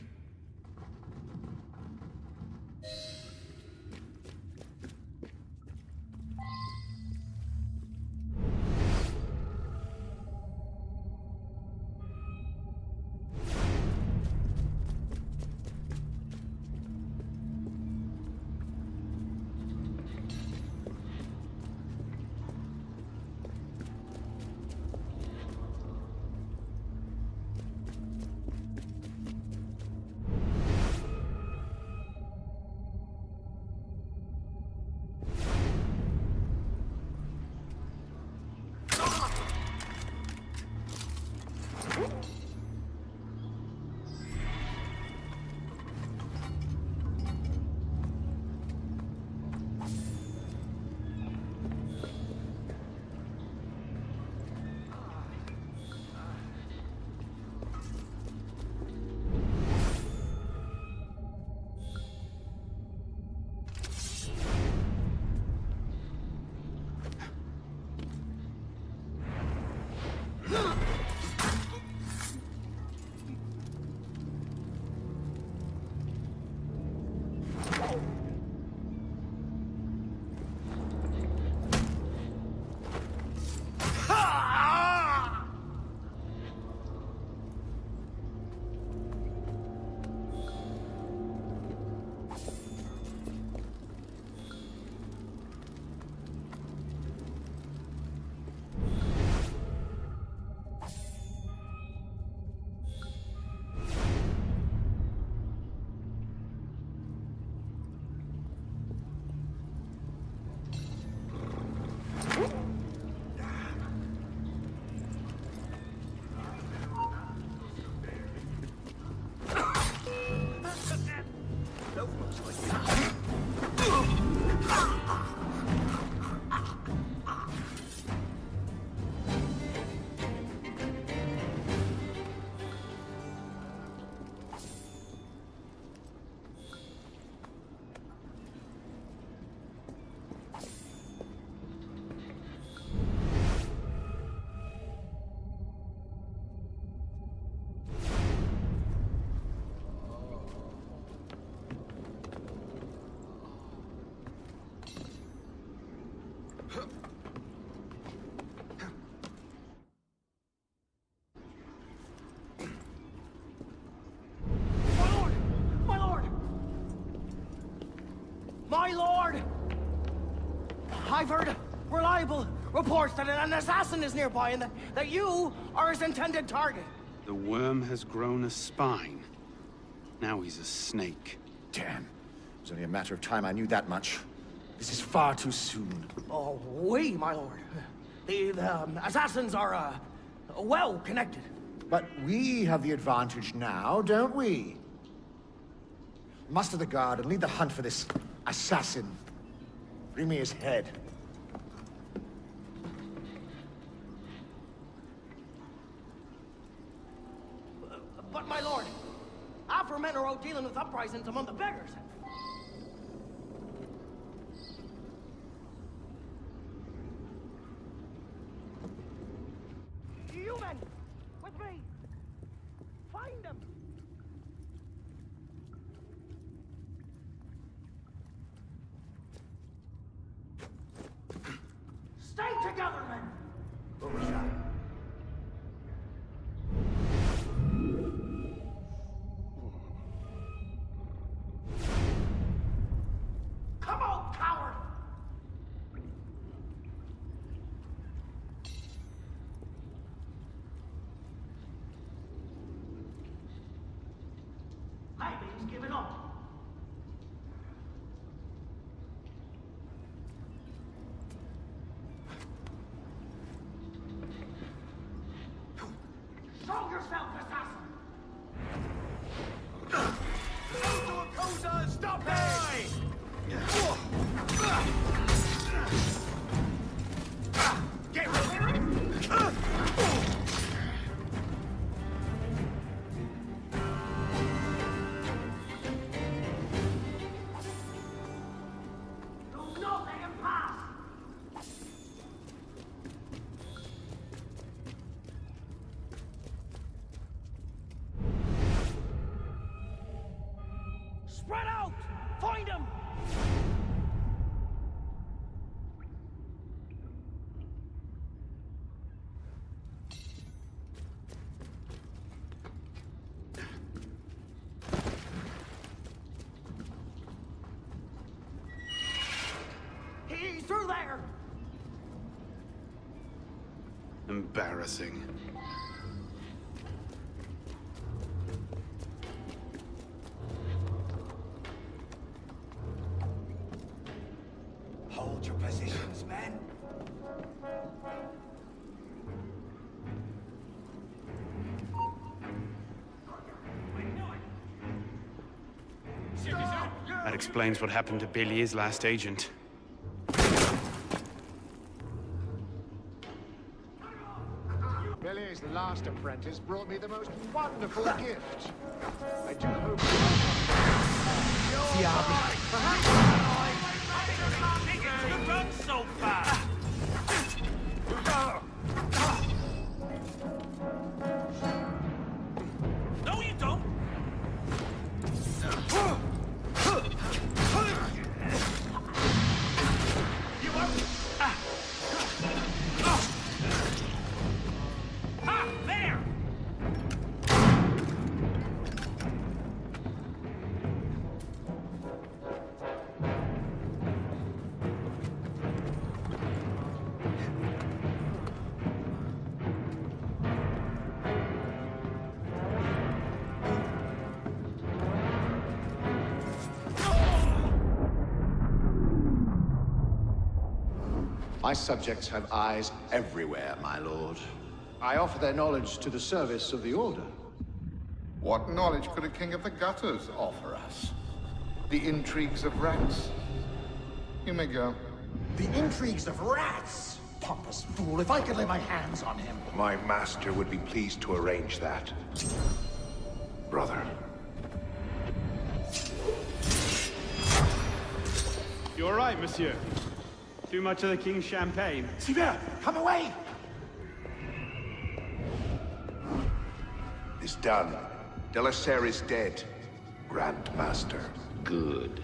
My lord! I've heard reliable reports that an assassin is nearby and that you are his intended target. The worm has grown a spine. Now he's a snake. Damn. It was only a matter of time I knew that much. This is far too soon. Oh, oui, my lord. The assassins are, well connected. But we have the advantage now, don't we? Muster the guard and lead the hunt for this assassin. Bring me his head. But my lord, our men are out dealing with uprisings among the beggars. You men, with me. Find them. Stay together, men. What was that? Come out, coward! Maybe he's given up. Spread out! Find him! He's through there! Embarrassing. Hold your positions, men. That explains what happened to Bélier's last agent. Bélier's last apprentice brought me the most wonderful gift. I do hope... You run so fast! No, you don't! You won't! There! My subjects have eyes everywhere, my lord. I offer their knowledge to the service of the Order. What knowledge could a king of the gutters offer us? The intrigues of rats? You may go. The intrigues of rats! Pompous fool, if I could lay my hands on him. My master would be pleased to arrange that. Brother. You all right, monsieur? Too much of the king's champagne? Sivert, come away! It's done. Delaserre is dead. Grand Master. Good.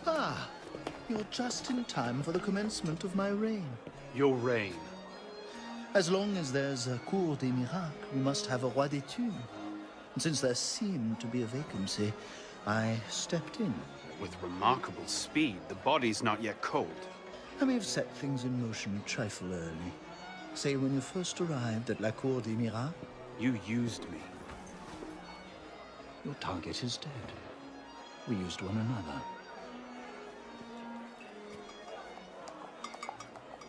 Ah, you're just in time for the commencement of my reign. Your reign? As long as there's a Cour des Miracles, we must have a Roi des Thunes. And since there seemed to be a vacancy, I stepped in. With remarkable speed, the body's not yet cold. I may have set things in motion a trifle early. Say, when you first arrived at La Cour des Miracles, you used me. Your target is dead. We used one another.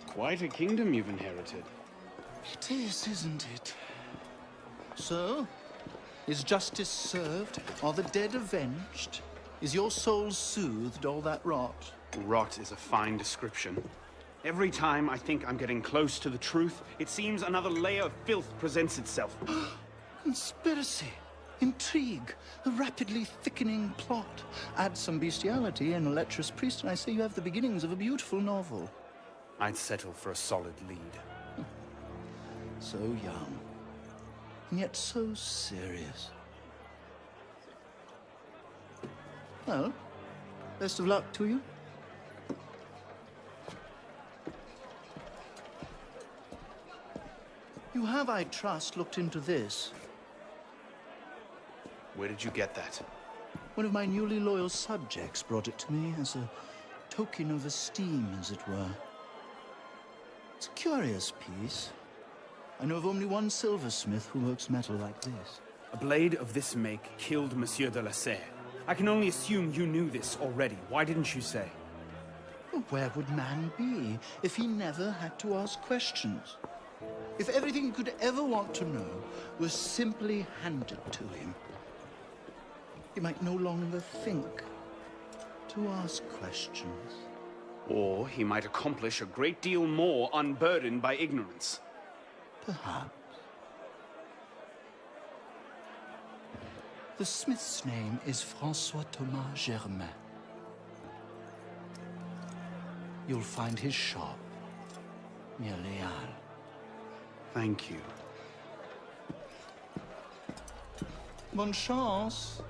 Quite a kingdom you've inherited. It is, isn't it? So, is justice served? Are the dead avenged? Is your soul soothed, all that rot? Rot is a fine description. Every time I think I'm getting close to the truth, it seems another layer of filth presents itself. Conspiracy, intrigue, a rapidly thickening plot. Add some bestiality and a lecherous priest, and I say you have the beginnings of a beautiful novel. I'd settle for a solid lead. So young, and yet so serious. Well, best of luck to you. You have, I trust, looked into this. Where did you get that? One of my newly loyal subjects brought it to me as a token of esteem, as it were. It's a curious piece. I know of only one silversmith who works metal like this. A blade of this make killed Monsieur de la Serre. I can only assume you knew this already. Why didn't you say? Well, where would man be if he never had to ask questions? If everything he could ever want to know was simply handed to him, he might no longer think to ask questions. Or he might accomplish a great deal more unburdened by ignorance. Perhaps. The smith's name is François Thomas Germain. You'll find his shop near Les Halles. Thank you. Bonne chance.